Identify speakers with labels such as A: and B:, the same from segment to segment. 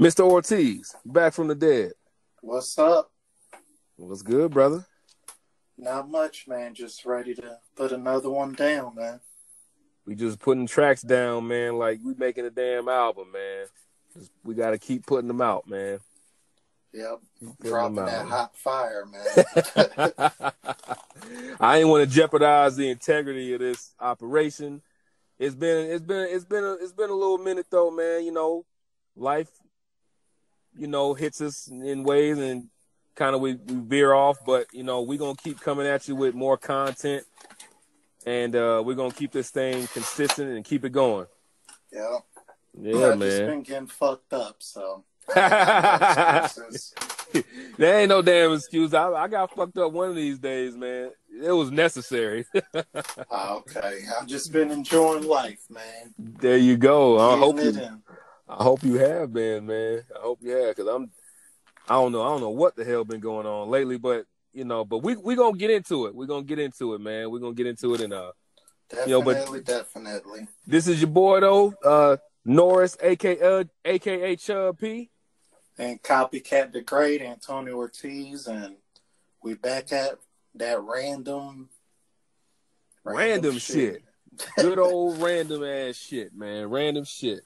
A: Mr. Ortiz, back from the dead.
B: What's up?
A: What's good, brother?
B: Not much, man. Just ready to put another one down, man.
A: We just putting tracks down, man, like we making a damn album, man. We got to keep putting them out, man.
B: Yep. Dropping that hot fire, man.
A: I ain't want to jeopardize the integrity of this operation. It's been a little minute though, man. You know, life, hits us in ways and kind of we veer off, but we're gonna keep coming at you with more content, and we're gonna keep this thing consistent and keep it going.
B: Yeah.
A: Yeah,
B: I've
A: man.
B: just been getting fucked up, so.
A: There ain't no damn excuse. I got fucked up one of these days, man. It was necessary.
B: Okay. I've just been enjoying life, man.
A: There you go. I hope you have been, man. I hope you have, because I don't know what the hell been going on lately, but we gonna get into it. We're gonna get into it, man. We're gonna get into it, and
B: definitely.
A: This is your boy though, Norris, aka Chub P.
B: And Copycat the Great, Antonio Ortiz, and we back at that random
A: shit. Good old random ass shit, man. Random shit.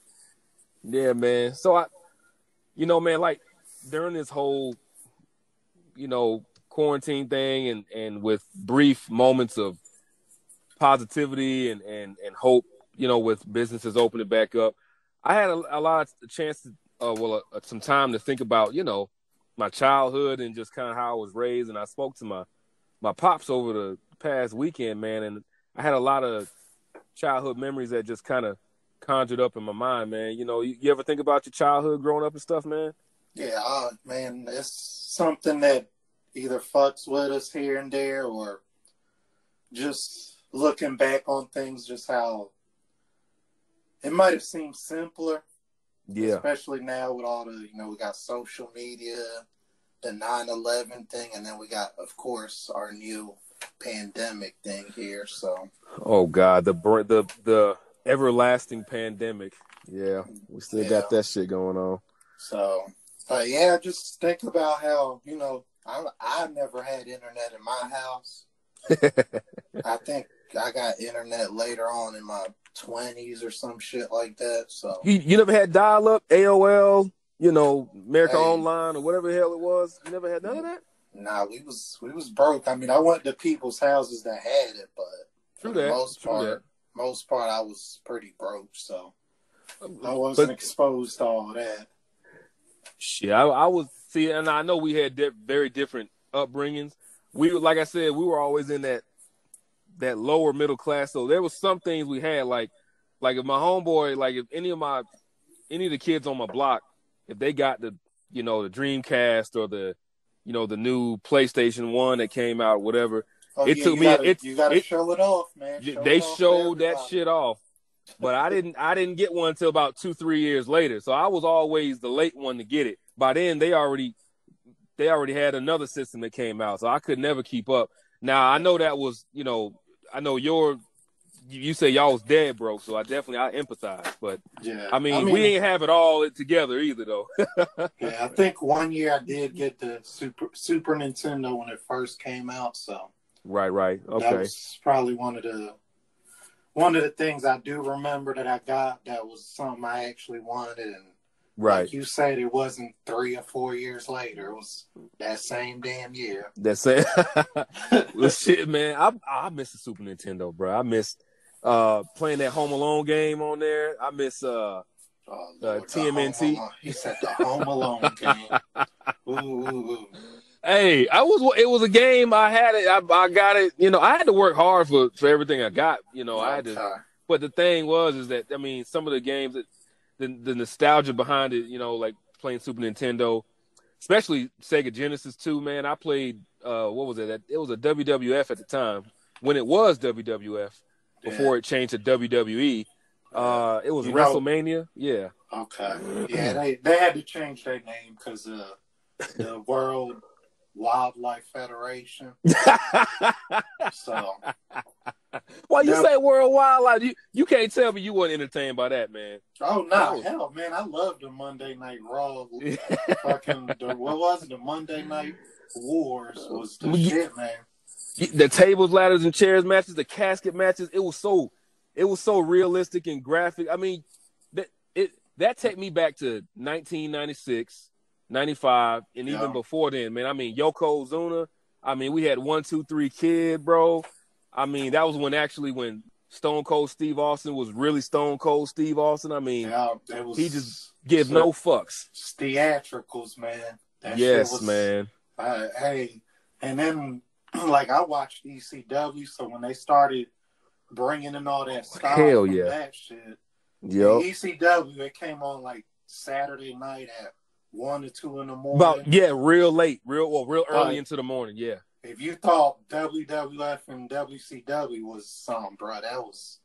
A: Yeah, man. So man, like during this whole, quarantine thing and with brief moments of positivity and hope, with businesses opening back up, I had a lot of chance to, some time to think about, my childhood and just kind of how I was raised. And I spoke to my pops over the past weekend, man. And I had a lot of childhood memories that just kind of conjured up in my mind, man. You ever think about your childhood growing up and stuff, man?
B: Yeah, man, it's something that either fucks with us here and there, or just looking back on things, just how it might have seemed simpler.
A: Yeah.
B: Especially now with all the, we got social media, the 9/11 thing, and then we got, of course, our new pandemic thing here. So.
A: Oh God, the everlasting pandemic. Yeah, we still got that shit going on.
B: So, just think about how I never had internet in my house. I think I got internet later on in my 20s or some shit like that. So
A: you never had dial-up, AOL, America Online or whatever the hell it was. You never had none of that?
B: Nah, we was broke. I mean, I went to people's houses that had it, but for the most part, I was pretty broke. So I wasn't exposed to all that.
A: Shit, I was and I know we had very different upbringings. Like I said, we were always in that lower middle class. So there was some things we had, like if my homeboy, like if any of the kids on my block, if they got the Dreamcast or the new PlayStation 1 that came out, whatever,
B: you gotta show it off, man.
A: They showed that shit off, but I didn't get one until about 2-3 years later. So I was always the late one to get it. By then they already had another system that came out, so I could never keep up. Now I know that was, I know you say y'all was dead broke, so I empathize. But
B: yeah,
A: I mean we ain't have it all together either, though.
B: Yeah, I think one year I did get the Super Nintendo when it first came out. So
A: right, okay.
B: That was probably one of the things I do remember that I got. That was something I actually wanted, and like you said, it wasn't 3 or 4 years later. It was that same damn year.
A: That's it. Well, shit, man. I miss the Super Nintendo, bro. I miss playing that Home Alone game on there. I miss TMNT.
B: He said the Home Alone game. Ooh.
A: Hey, it was a game. I had it. I got it. I had to work hard for everything I got. I had to. But the thing is that some of the games that. The nostalgia behind it, like playing Super Nintendo, especially Sega Genesis 2, man. I played, what was it? It was a WWF at the time, when it was WWF, before it changed to WWE. It was WrestleMania. Yeah.
B: Okay. Yeah, they had to change their name because the World Wildlife Federation. So
A: Why you say worldwide? Like you can't tell me you weren't entertained by that, man.
B: Oh no, hell, man, I love the Monday Night Raw. Fucking what was it? The Monday Night Wars was the shit, man.
A: The tables, ladders, and chairs matches, the casket matches. It was so realistic and graphic. I mean, that take me back to 1996, 95, and even before then, man. I mean, Yokozuna. I mean, we had 1, 2, 3 Kid, bro. I mean, that was when Stone Cold Steve Austin was really Stone Cold Steve Austin. I mean, he just gives no fucks.
B: Theatricals, man.
A: That yes, shit was, man.
B: Hey, and then like I watched ECW, so when they started bringing in all that style from that shit, ECW, it came on like Saturday night at 1 or 2 in the morning.
A: Real late, real early into the morning. Yeah.
B: If you thought WWF and WCW was something, bro, that was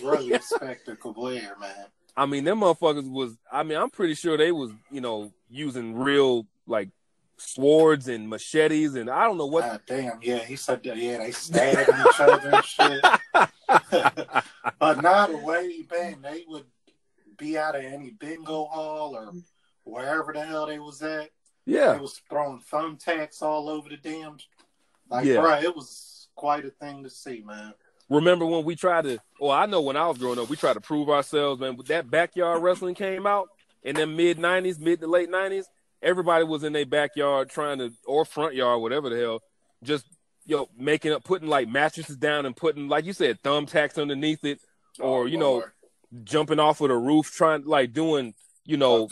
B: really a spectacle there, man.
A: I mean, them motherfuckers was. I mean, I'm pretty sure they was, using real like swords and machetes, and I don't know what.
B: God damn, yeah, he said that. Yeah, they stabbing each other and shit. But not the way, man, they would be out of any bingo hall or wherever the hell they was at.
A: Yeah,
B: they was throwing thumbtacks all over the damn. Like, bro, it was quite a thing to see, man.
A: Remember when we tried to? Well, I know when I was growing up, we tried to prove ourselves, man. When that backyard wrestling came out in the mid to late 90s, everybody was in their backyard trying to, or front yard, whatever the hell, just putting like mattresses down and putting, like you said, thumbtacks underneath it, or jumping off of the roof, trying like doing vertical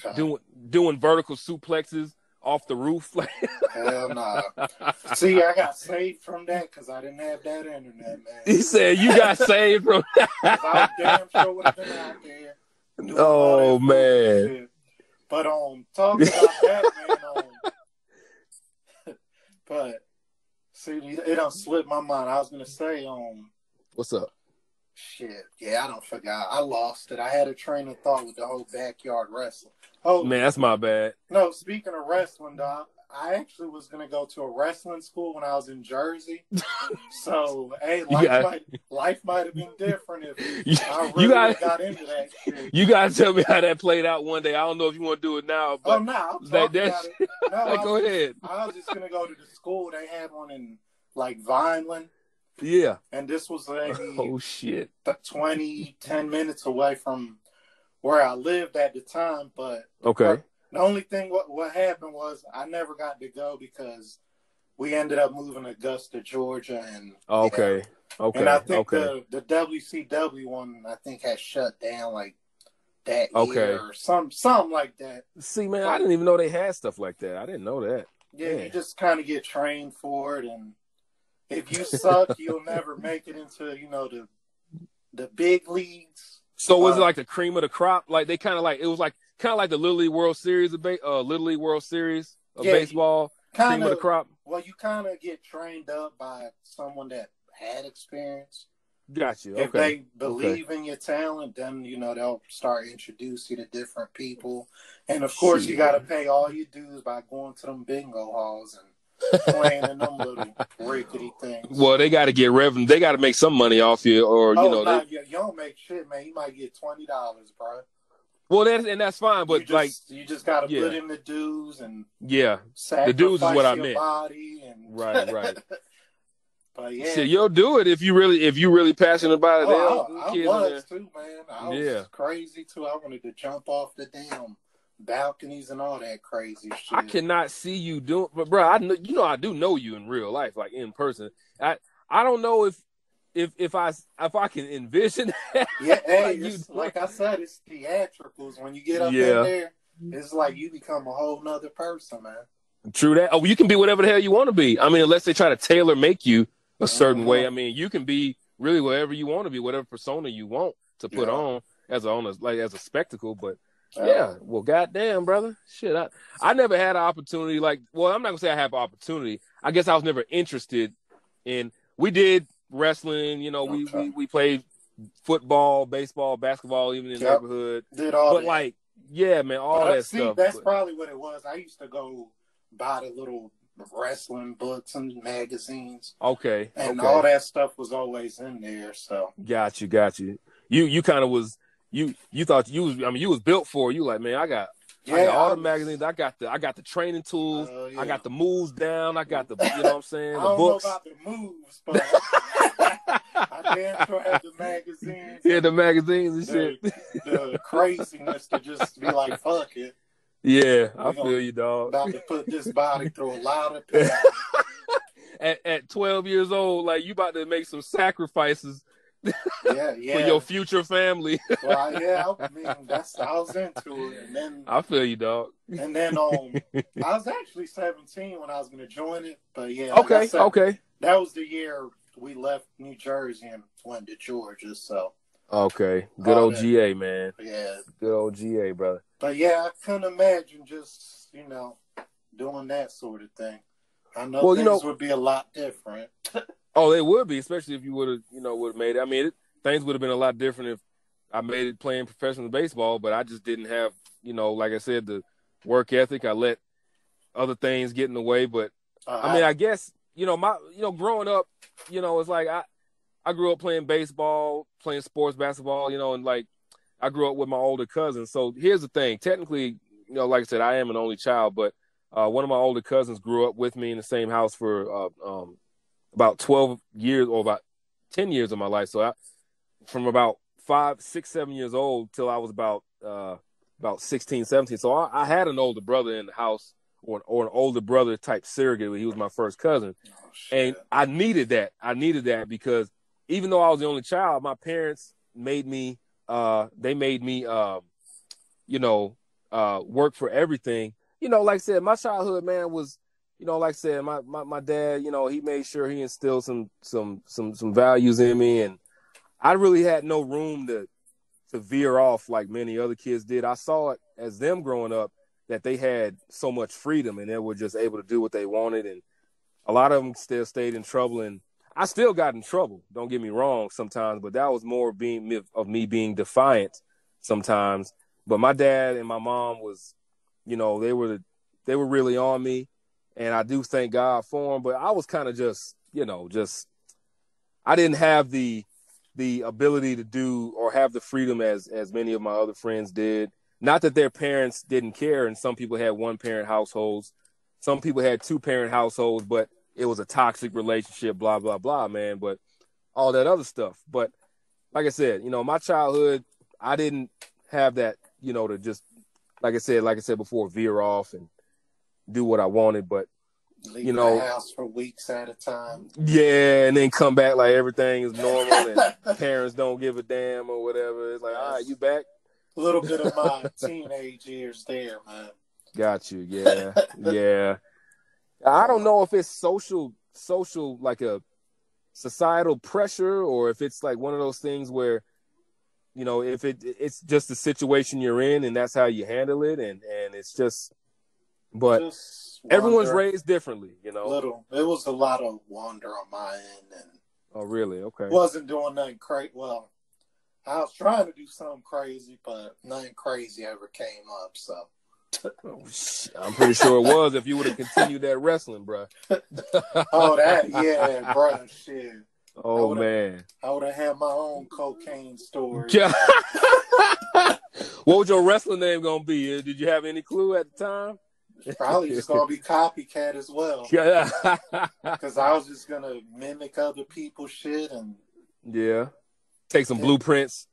A: suplexes off the roof.
B: Hell nah. See, I got saved from that because I didn't have that internet, man.
A: He said you got saved from that.
B: I damn sure would have been out there.
A: Oh man.
B: But talking about that, man. But see, it don't slip my mind. I was gonna say,
A: what's up?
B: Shit, yeah, I don't forgot. I lost it. I had a train of thought with the whole backyard wrestling. Oh
A: man, that's my bad.
B: No, speaking of wrestling, dog, I actually was gonna go to a wrestling school when I was in Jersey. So, hey, life might have been different if I really got into that shit.
A: You gotta tell me how that played out one day. I don't know if you want to do it now. But
B: I'll talk about it. No,
A: go ahead.
B: I was just gonna go to the school. They had one in like Vineland.
A: Yeah.
B: And this was like 10 minutes away from where I lived at the time. But the only thing what happened was I never got to go because we ended up moving to Augusta, Georgia, and and I think the WCW one I think had shut down like that year or something like that.
A: See, man, I didn't even know they had stuff like that. I didn't know that.
B: Yeah, you just kind of get trained for it, and if you suck, you'll never make it into the big leagues.
A: So was it like the cream of the crop? Like they kind of like the Little League World Series of baseball. Cream of the crop.
B: Well, you kind of get trained up by someone that had experience.
A: Got you.
B: If they believe in your talent, then they'll start introducing you to different people, and of course you got to pay all your dues by going to them bingo halls and playing in them little rickety things.
A: Well, they got to get revenue. They got to make some money off you, or
B: you don't make shit, man. You might get $20, bro.
A: Well, that's fine, but
B: you just got to put in the dues and
A: the dues is what I meant.
B: Body and
A: right.
B: But yeah,
A: shit, you'll do it if you really passionate about it.
B: I was too, man. I was crazy too. I wanted to jump off the damn balconies and all that crazy shit.
A: I cannot see you doing, but bro, I do know you in real life, like in person. I don't know if I can envision that.
B: Yeah, hey, like I said, it's theatricals. When you get up in there, it's like you become a whole nother person, man.
A: True that. Oh, you can be whatever the hell you want to be. I mean, unless they try to tailor make you a certain way. I mean, you can be really whatever you want to be, whatever persona you want to put on as a spectacle, but. Yeah, well, goddamn, brother. Shit, I never had an opportunity I'm not gonna say I have an opportunity. I guess I was never interested in. We did wrestling, we played football, baseball, basketball, even in the neighborhood.
B: Did all that.
A: Like, yeah, man, all that stuff.
B: That's probably what it was. I used to go buy the little wrestling books and magazines.
A: Okay.
B: And all that stuff was always in there. So
A: got you. You kind of was you thought you was, I mean, you was built for it. You like, man, I got all the magazines. I got the training tools. I got the moves down. I got the, you know what I'm saying,
B: I
A: the
B: don't
A: books.
B: know about the moves, but I damn sure had the magazines.
A: Yeah, the magazines and shit.
B: The craziness to just be like, fuck it.
A: Yeah, I feel you, dog.
B: About to put this body through a lot of pain.
A: At 12 years old, like, you about to make some sacrifices.
B: Yeah.
A: For your future family.
B: Well, yeah, I mean, I was into it, and then
A: I feel you, dog.
B: And then I was actually 17 when I was going to join it, but yeah.
A: Okay.
B: That was the year we left New Jersey and went to Georgia. So.
A: Okay, good old GA, man.
B: Yeah,
A: good old GA, brother.
B: But yeah, I couldn't imagine just doing that sort of thing. I know things would be a lot different.
A: Oh, it would be, especially if you would have made it. I mean, things would have been a lot different if I made it playing professional baseball, but I just didn't have, like I said, the work ethic. I let other things get in the way. But I mean, I guess, growing up, it's like I grew up playing baseball, playing sports basketball, and like I grew up with my older cousins. So here's the thing. Technically, like I said, I am an only child, but one of my older cousins grew up with me in the same house for about 12 years or about 10 years of my life. So from about 5, 6, 7 years old till I was about 16, 17. So I had an older brother in the house or an older brother type surrogate. He was my first cousin. And I needed that. Because even though I was the only child, my parents made me, work for everything. Like I said, my childhood, man, was, like I said, my dad, he made sure he instilled some values in me, and I really had no room to veer off like many other kids did. I saw it as them growing up that they had so much freedom and they were just able to do what they wanted, and a lot of them still stayed in trouble, and I still got in trouble. Don't get me wrong sometimes, but that was more of me being defiant sometimes. But my dad and my mom was, they were really on me. And I do thank God for him, but I was kind of just I didn't have the ability to do or have the freedom as many of my other friends did. Not that their parents didn't care, and some people had one-parent households. Some people had two-parent households, but it was a toxic relationship, blah, blah, blah, man. But all that other stuff. But like I said, my childhood, I didn't have that, to just, like I said before, veer off and do what I wanted, but
B: leave the house for weeks at a time.
A: Yeah, and then come back like everything is normal and parents don't give a damn or whatever. It's like, all right, you back?
B: A little bit of my teenage years there, man.
A: Got you. Yeah. Yeah. I don't know if it's social like a societal pressure, or if it's like one of those things where, if it's just the situation you're in and that's how you handle it, and it's just. But everyone's raised differently,
B: It was a lot of wonder on my end. And
A: oh, really? Okay.
B: Wasn't doing nothing crazy. Well, I was trying to do something crazy, but nothing crazy ever came up. So.
A: I'm pretty sure it was if you would have continued that wrestling, bro.
B: Yeah, bro, shit.
A: Oh, man.
B: I would have had my own cocaine story.
A: What was your wrestling name going to be? Did you have any clue at the time?
B: Probably just gonna be copycat as well. Yeah, because I was just gonna mimic other people's shit and
A: take some blueprints.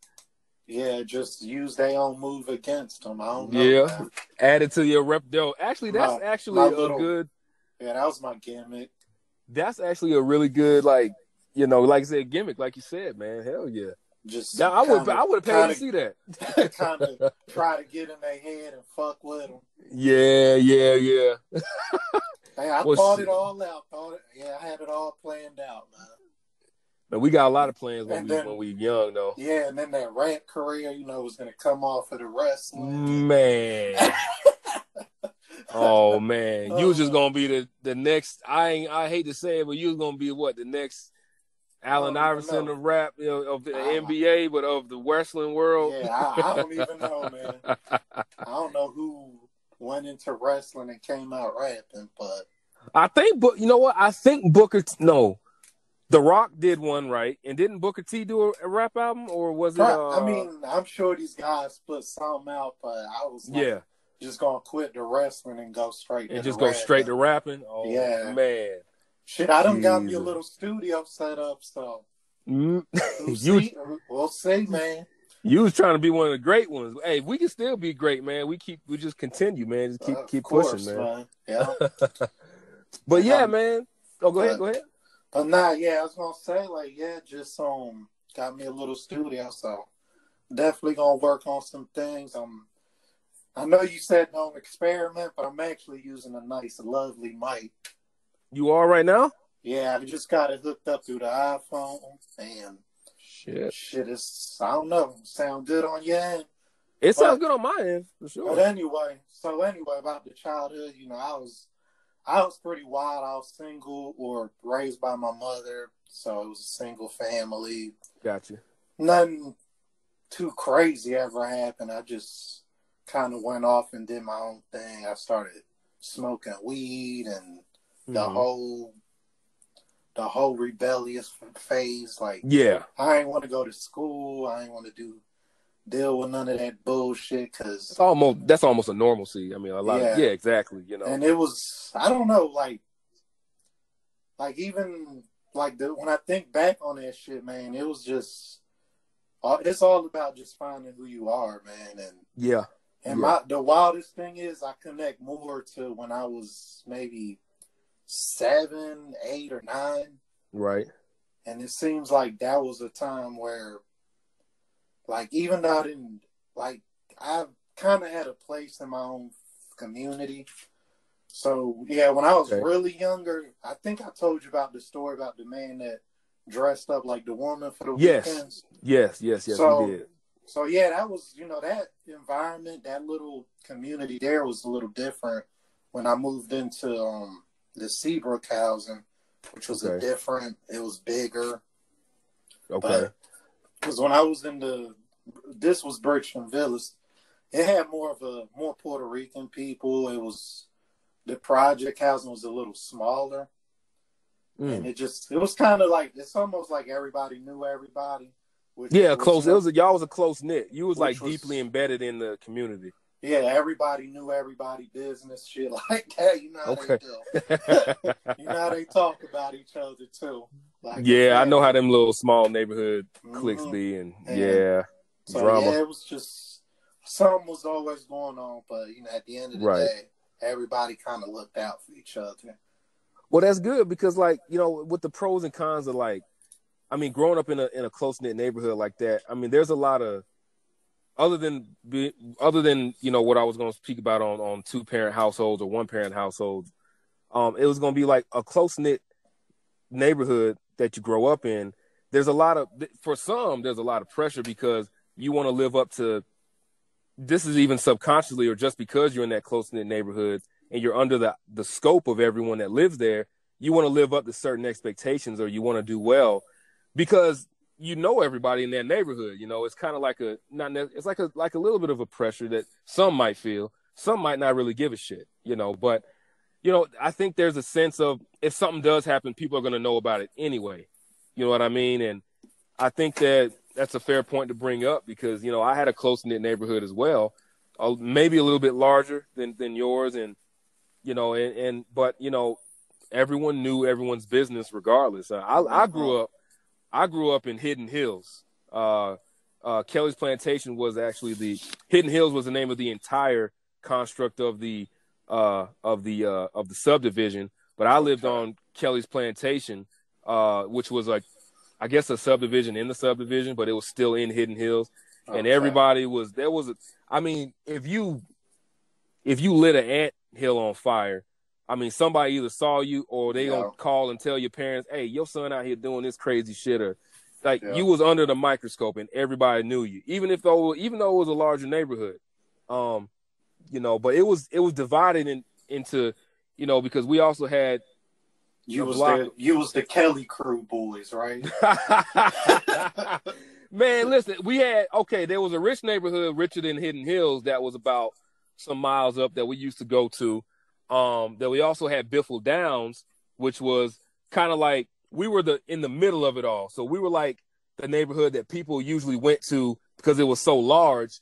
B: Yeah, just use their own move against them. I don't know.
A: Yeah, man. Add it to your rep. Yo, actually, that's a good.
B: Yeah, that was my gimmick.
A: That's actually a really good, like I said, gimmick. Like you said, man. Hell yeah.
B: Just
A: I would have paid to see that.
B: Kind of try to get in their head and fuck with them.
A: Yeah.
B: Hey, I thought it all out. I had it all planned out, man.
A: But we got a lot of plans when we young, though.
B: Yeah, and then that rap career, was going to come off of the wrestling.
A: Man. Oh, man. You was just going to be the next, I hate to say it, but you was going to be the next Allen Iverson of rap, of the NBA, but of the wrestling world.
B: Yeah, I don't even know, man. I don't know who went into wrestling and came out rapping, but
A: I think, but you know what? I think Booker. No, The Rock did one, right? And didn't Booker T do a rap album, or was it?
B: I mean, I'm sure these guys put something out, but I was like,
A: Yeah,
B: just gonna quit the wrestling and go straight
A: and
B: to
A: just
B: the
A: go straight
B: rapping.
A: to rapping. Oh
B: Yeah.
A: man,
B: Shit, I done got me a
A: Jesus.
B: little studio set up, so
A: Mm.
B: we'll see, man.
A: You was trying to be one of the great ones. Hey, we can still be great, man. We just continue, man. Just
B: Of
A: keep pushing,
B: course,
A: man.
B: Yeah.
A: But
B: And
A: yeah, man. Oh, go ahead.
B: But nah, yeah, I was gonna say, like, yeah, just got me a little studio, so definitely gonna work on some things. I know you said don't experiment, but I'm actually using a nice, lovely mic.
A: You all right now?
B: Yeah, I just got it hooked up through the iPhone, and shit is, I don't know, sound good on your end.
A: It sounds good on my end, for sure.
B: But anyway, about the childhood, I was pretty wild. I was single or raised by my mother, so it was a single family.
A: Gotcha.
B: Nothing too crazy ever happened. I just kind of went off and did my own thing. I started smoking weed and the whole rebellious phase. Like,
A: yeah,
B: I ain't want to go to school. I ain't want to deal with none of that bullshit, because
A: that's almost a normalcy. I mean, a lot of exactly.
B: And it was, I don't know, like even like when I think back on that shit, man, it was just, it's all about just finding who you are, man. And the wildest thing is, I connect more to when I was maybe 7, 8, or 9.
A: Right.
B: And it seems like that was a time where, like, even though I didn't, like, I kind of had a place in my own community. So, yeah, when I was really younger, I think I told you about the story about the man that dressed up like the woman for the weekends.
A: Yes, you did.
B: So, yeah, that was, that environment, that little community there was a little different when I moved into the Seabrook housing, which was it was bigger.
A: Okay.
B: Because when I was this was Berkshire Villas, it had more Puerto Rican people. The project housing was a little smaller. And it was kind of like, it's almost like everybody knew everybody.
A: Close. Y'all was a close knit. You was like deeply embedded in the community.
B: Yeah, everybody knew everybody business, shit like that. You know how they do. You know how they talk about each other too. Like,
A: I know how them little small neighborhood cliques be, and
B: so
A: drama.
B: Yeah, it was just, something was always going on, but at the end of the day, everybody kind of looked out for each other.
A: Well, that's good, because, like, with the pros and cons of, like, I mean, growing up in a close knit neighborhood like that, I mean, there's a lot of, other than what I was going to speak about on 2-parent households or 1-parent households, it was going to be like a close knit neighborhood that you grow up in. There's a lot of pressure, because you want to live up to, this is even subconsciously or just because you're in that close knit neighborhood and you're under the scope of everyone that lives there, you want to live up to certain expectations, or you want to do well, because everybody in that neighborhood. It's kind of like it's like a little bit of a pressure that some might feel, some might not really give a shit, but I think there's a sense of, if something does happen, people are going to know about it anyway. You know what I mean? And I think that's a fair point to bring up, because I had a close knit neighborhood as well, maybe a little bit larger than yours, and but everyone knew everyone's business regardless. I grew up in Hidden Hills. Kelly's Plantation was actually Hidden Hills was the name of the entire construct of the subdivision. But I lived on Kelly's Plantation, which was like, I guess, a subdivision in the subdivision, but it was still in Hidden Hills. And everybody if you lit an ant hill on fire, I mean, somebody either saw you, or they gonna call and tell your parents, "Hey, your son out here doing this crazy shit," or like you was under the microscope and everybody knew you, even though it was a larger neighborhood. But it was divided into, because we also had
B: you was the Kelly Crew boys, right?
A: Man, listen, there was a rich neighborhood, richer than Hidden Hills, that was about some miles up, that we used to go to. Then we also had Biffle Downs, which was kind of like we were in the middle of it all. So we were like the neighborhood that people usually went to because it was so large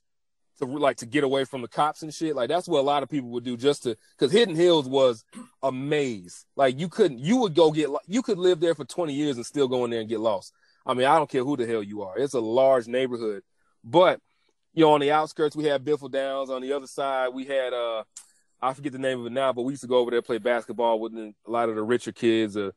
A: to get away from the cops and shit. Like that's what a lot of people would do because Hidden Hills was a maze. Like you could live there for 20 years and still go in there and get lost. I mean, I don't care who the hell you are. It's a large neighborhood. But, on the outskirts, we had Biffle Downs. On the other side, we had, I forget the name of it now, but we used to go over there and play basketball with a lot of the richer kids, the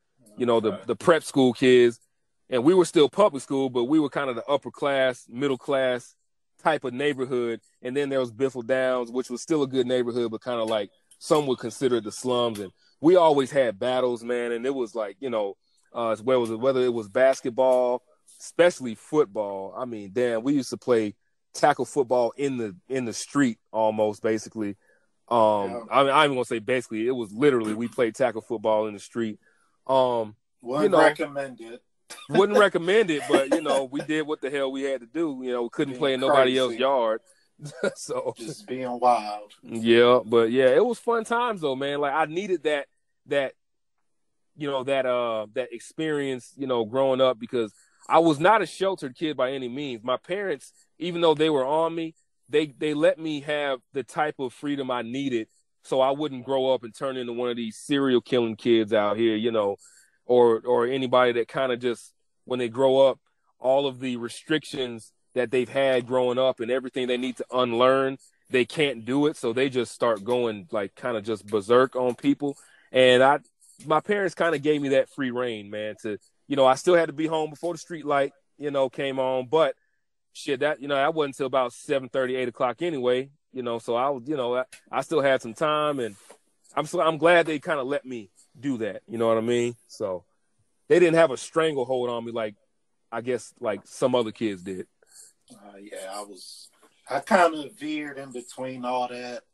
A: prep school kids. And we were still public school, but we were kind of the upper class, middle class type of neighborhood. And then there was Biffle Downs, which was still a good neighborhood, but kind of like some would consider it the slums. And we always had battles, man. And it was like, whether it was basketball, especially football. I mean, damn, we used to play tackle football in the street almost, basically. I mean, I'm even gonna say basically, it was literally we played tackle football in the street.
B: Wouldn't recommend it.
A: Wouldn't recommend it, but we did what the hell we had to do. We couldn't play in nobody else's yard. So
B: just being wild.
A: Yeah, but yeah, it was fun times though, man. Like I needed that experience, growing up because I was not a sheltered kid by any means. My parents, even though they were on me, they let me have the type of freedom I needed so I wouldn't grow up and turn into one of these serial killing kids out here, or anybody that kind of just, when they grow up, all of the restrictions that they've had growing up and everything they need to unlearn, they can't do it. So they just start going like kind of just berserk on people. And my parents kind of gave me that free reign, man, to, I still had to be home before the street light, came on, but shit, that, that wasn't until about 7:30, 8 o'clock anyway, so I was, I still had some time, and I'm glad they kind of let me do that. You know what I mean? So they didn't have a stranglehold on me like, I guess, like some other kids did.
B: Yeah, I kind of veered in between all that.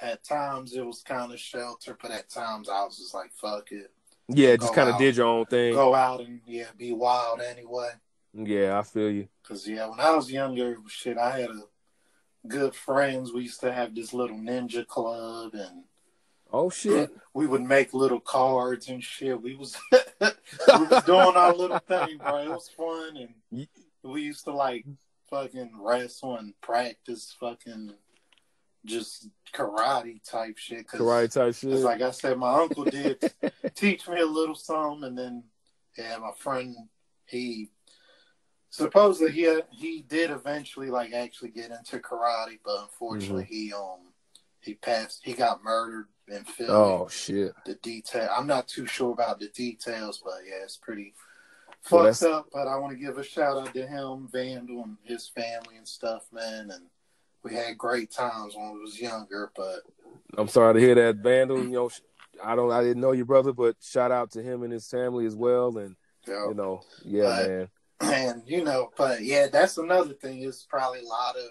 B: At times it was kind of sheltered, but at times I was just like, fuck it.
A: Yeah, just kind of did your own thing.
B: Go out and, be wild anyway.
A: Yeah, I feel you.
B: Because, when I was younger, shit, I had good friends. We used to have this little ninja club, and
A: oh, shit.
B: We would make little cards and shit. We was doing our little thing, bro. It was fun, and we used to, like, fucking wrestle and practice fucking just karate type shit.
A: Because,
B: like I said, my uncle did teach me a little something, and then my friend, he supposedly he did eventually like actually get into karate, but unfortunately he passed. He got murdered in Philly.
A: Oh shit!
B: The detail, I'm not too sure about the details, but yeah, it's pretty fucked up. But I want to give a shout out to him, Vandal, and his family and stuff, man. And we had great times when we was younger, but
A: I'm sorry to hear that, Vandal. I didn't know your brother, but shout out to him and his family as well. And man.
B: And but yeah, that's another thing. It's probably a lot of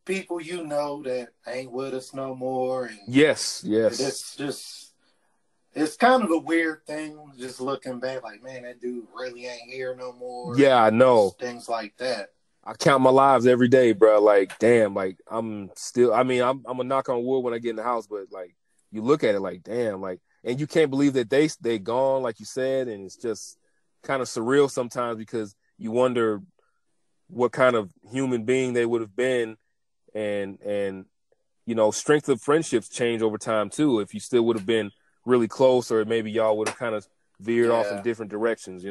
B: people that ain't with us no more. And
A: yes.
B: It's kind of a weird thing just looking back, like, man, that dude really ain't here no more.
A: Yeah, I know.
B: Things like that.
A: I count my lives every day, bro. Like, damn, like I'm still, I'm a knock on wood when I get in the house, but like you look at it like, damn, like, and you can't believe that they gone, like you said. And it's just kind of surreal sometimes because you wonder what kind of human being they would have been. And strength of friendships change over time too. If you still would have been really close, or maybe y'all would have kind of veered off in different directions,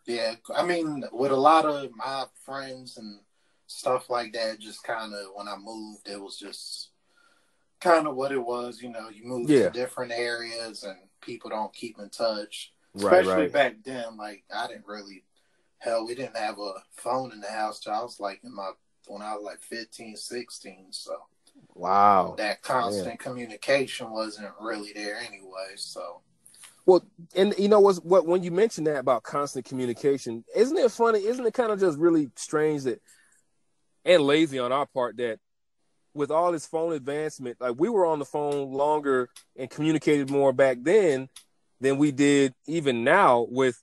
B: Yeah, I mean, with a lot of my friends and stuff like that, just kind of when I moved, it was just kind of what it was. You move to different areas and people don't keep in touch. Especially back then, like I didn't really, we didn't have a phone in the house till I was like when I was like 15, 16. So
A: wow,
B: that constant communication wasn't really there anyway. So.
A: Well, and what when you mentioned that about constant communication, isn't it funny? Isn't it kind of just really strange that, and lazy on our part, that with all this phone advancement, like we were on the phone longer and communicated more back then than we did even now with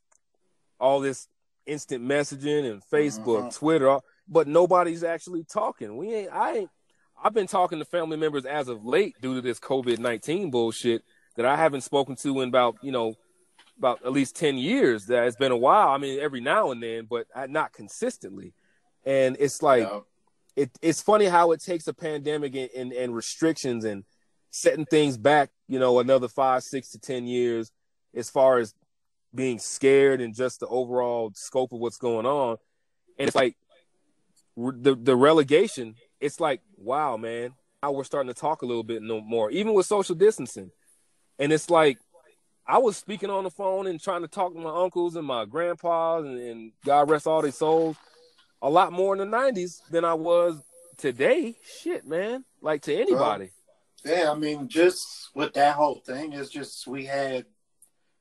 A: all this instant messaging and Facebook, Twitter, but nobody's actually talking. I I've been talking to family members as of late due to this COVID-19 bullshit that I haven't spoken to in about at least 10 years. That it's been a while. I mean, every now and then, but not consistently. And it's like, it's funny how it takes a pandemic and restrictions and setting things back, another 5, 6 to 10 years as far as being scared and just the overall scope of what's going on. And it's like the relegation, it's like, wow, man, now we're starting to talk a little bit more, even with social distancing. And it's like, I was speaking on the phone and trying to talk to my uncles and my grandpas and God rest all their souls a lot more in the 90s than I was today. Shit, man. Like to anybody.
B: Yeah, I mean, just with that whole thing, it's just we had,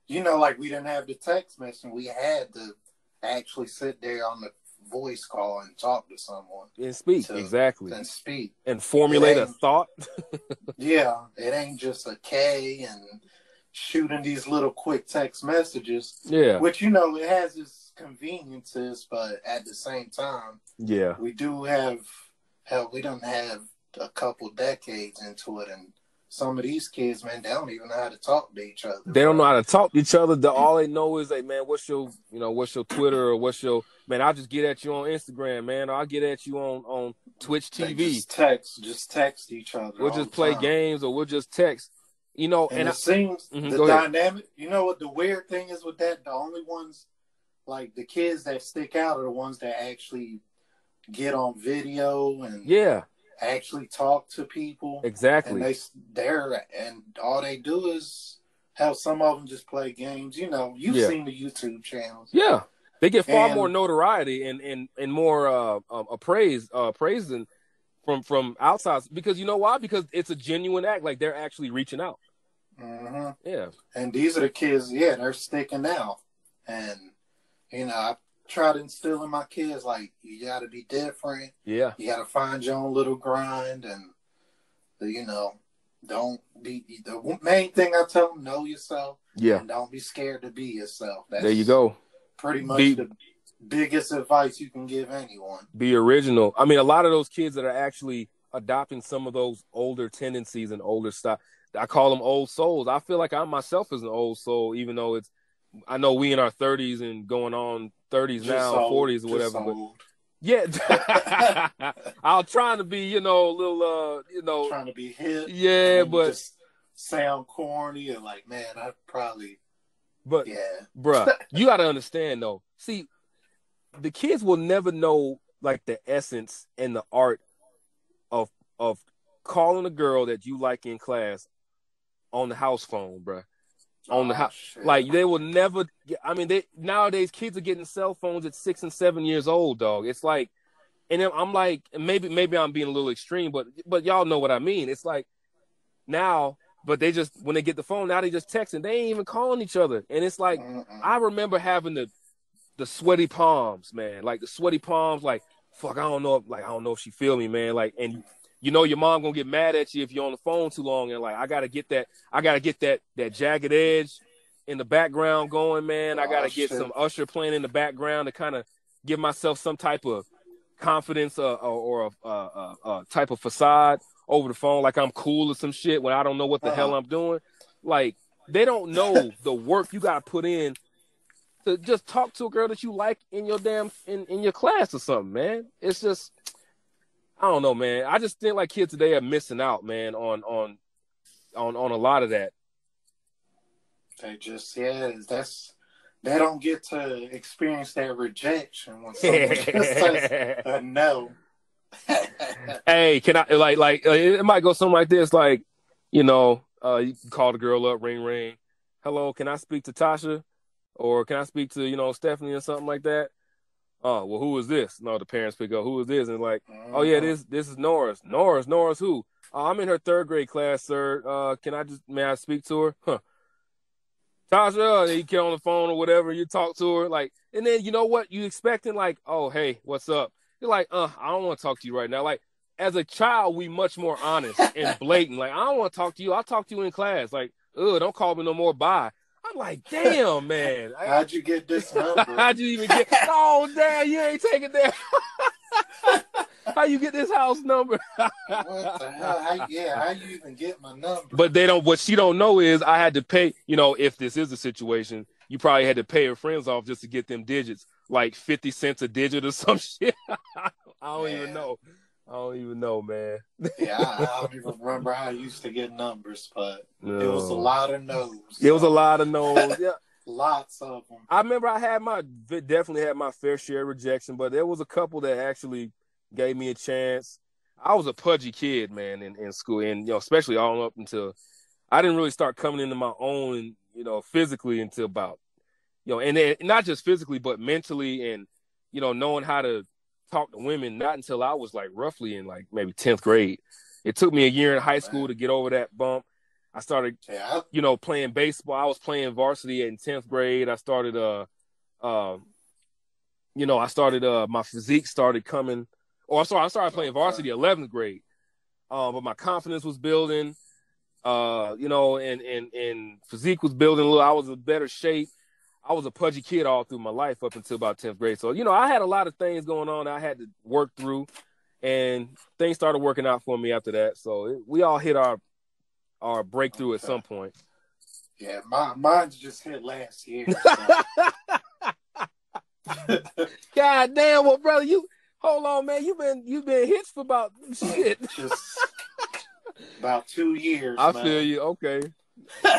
B: like we didn't have the text message. We had to actually sit there on the voice call and talk to someone.
A: And speak, exactly.
B: And speak.
A: And formulate a thought.
B: Yeah, it ain't just a K and shooting these little quick text messages.
A: Yeah.
B: Which, it has its conveniences, but at the same time,
A: yeah,
B: we do have, we don't have a couple decades into it, and some of these kids, man, they don't even know how to talk to each other.
A: They don't know how to talk to each other. All they know is like, man, what's your Twitter, or what's your, man, I'll just get at you on Instagram, man, or I'll get at you on Twitch TV.
B: Just text each other.
A: We'll just play games, or we'll just text. And
B: it seems the dynamic, what the weird thing is with that, the only ones, like the kids that stick out are the ones that actually get on video and actually talk to people.
A: Exactly.
B: And and all they do is have some of them just play games. You've seen the YouTube channels.
A: Yeah. They get far more notoriety and more praise than from outside, because you know why? Because it's a genuine act. Like they're actually reaching out.
B: Mm-hmm.
A: Yeah.
B: And these are the kids, they're sticking out. And, I try to instill in my kids, like, you got to be different.
A: Yeah.
B: You got to find your own little grind. And, don't be, the main thing I tell them, know yourself.
A: Yeah.
B: And don't be scared to be yourself.
A: There you go.
B: Pretty much the biggest advice you can give anyone.
A: Be original. I mean, a lot of those kids that are actually adopting some of those older tendencies and older stuff, I call them old souls. I feel like I myself is an old soul, even though I know we in our 30s and going on 30s now, 40s or whatever. But yeah, I'm trying to be, a little,
B: trying to be hip.
A: Yeah, but
B: just sound corny and like, man, I probably.
A: But bruh, you got to understand though. See, the kids will never know like the essence and the art of calling a girl that you like in class on the house phone, bruh. On the house, like they will never. I mean, nowadays kids are getting cell phones at 6 and 7 years old, dog. It's like, and then I'm like, maybe I'm being a little extreme, but y'all know what I mean. It's like now, but they just, when they get the phone, now they just texting. They ain't even calling each other, and it's like, I remember having the sweaty palms, man. Like the sweaty palms, like fuck, I don't know if she feel me, man. Like, and your mom gonna get mad at you if you're on the phone too long, and like I gotta get that jagged edge in the background going, man. I gotta get some Usher playing in the background to kind of give myself some type of confidence or a type of facade over the phone, like I'm cool or some shit when I don't know what the hell I'm doing. Like they don't know the work you gotta put in to just talk to a girl that you like in your in your class or something, man. It's just, I don't know, man. I just think like kids today are missing out, man, on a lot of that.
B: They just, they don't get to experience that rejection when someone just says a no.
A: Hey, can I like it might go something like this, like, you can call the girl up, ring ring. Hello, can I speak to Tasha? Or can I speak to, Stephanie or something like that? Oh, well, who is this? No, the parents pick up, who is this? And like, oh yeah, this is Norris. Norris who? I'm in her 3rd grade class, sir. May I speak to her? Huh. Tasha, and you get on the phone or whatever, you talk to her, like, and then you know what? You expecting like, oh, hey, what's up? You're like, I don't want to talk to you right now. Like, as a child, we much more honest and blatant. Like, I don't want to talk to you. I'll talk to you in class. Like, don't call me no more. Bye. I'm like, damn, man.
B: How'd you get this number?
A: How'd you even get? Oh, damn, you ain't taking that. How you get this house number?
B: What the hell? How you even get my number?
A: But they don't. What she don't know is I had to pay. You know, if this is the situation, you probably had to pay her friends off just to get them digits, like 50 cents a digit or some shit. I don't even know. I don't even know, man.
B: Yeah, I don't even remember how I used to get numbers, but it was a lot of no's.
A: It was a lot of no's. Yeah.
B: Lots of them.
A: I remember I definitely had my fair share of rejection, but there was a couple that actually gave me a chance. I was a pudgy kid, man, in school, and especially all up until I didn't really start coming into my own, physically until about, and then not just physically, but mentally, and knowing how to talk to women. Not until I was like roughly in like maybe 10th grade. It took me a year in high school to get over that bump. I started, playing baseball. I was playing varsity in 10th grade. I started, my physique started coming. I started playing varsity 11th grade. But my confidence was building, and physique was building a little. I was in better shape. I was a pudgy kid all through my life up until about 10th grade. So, I had a lot of things going on that I had to work through, and things started working out for me after that. So we all hit our breakthrough at some point.
B: Yeah, mine just hit last year.
A: So. God damn, well, brother, hold on, man. You've been hit for about shit.
B: Just about 2 years.
A: I feel you. Okay.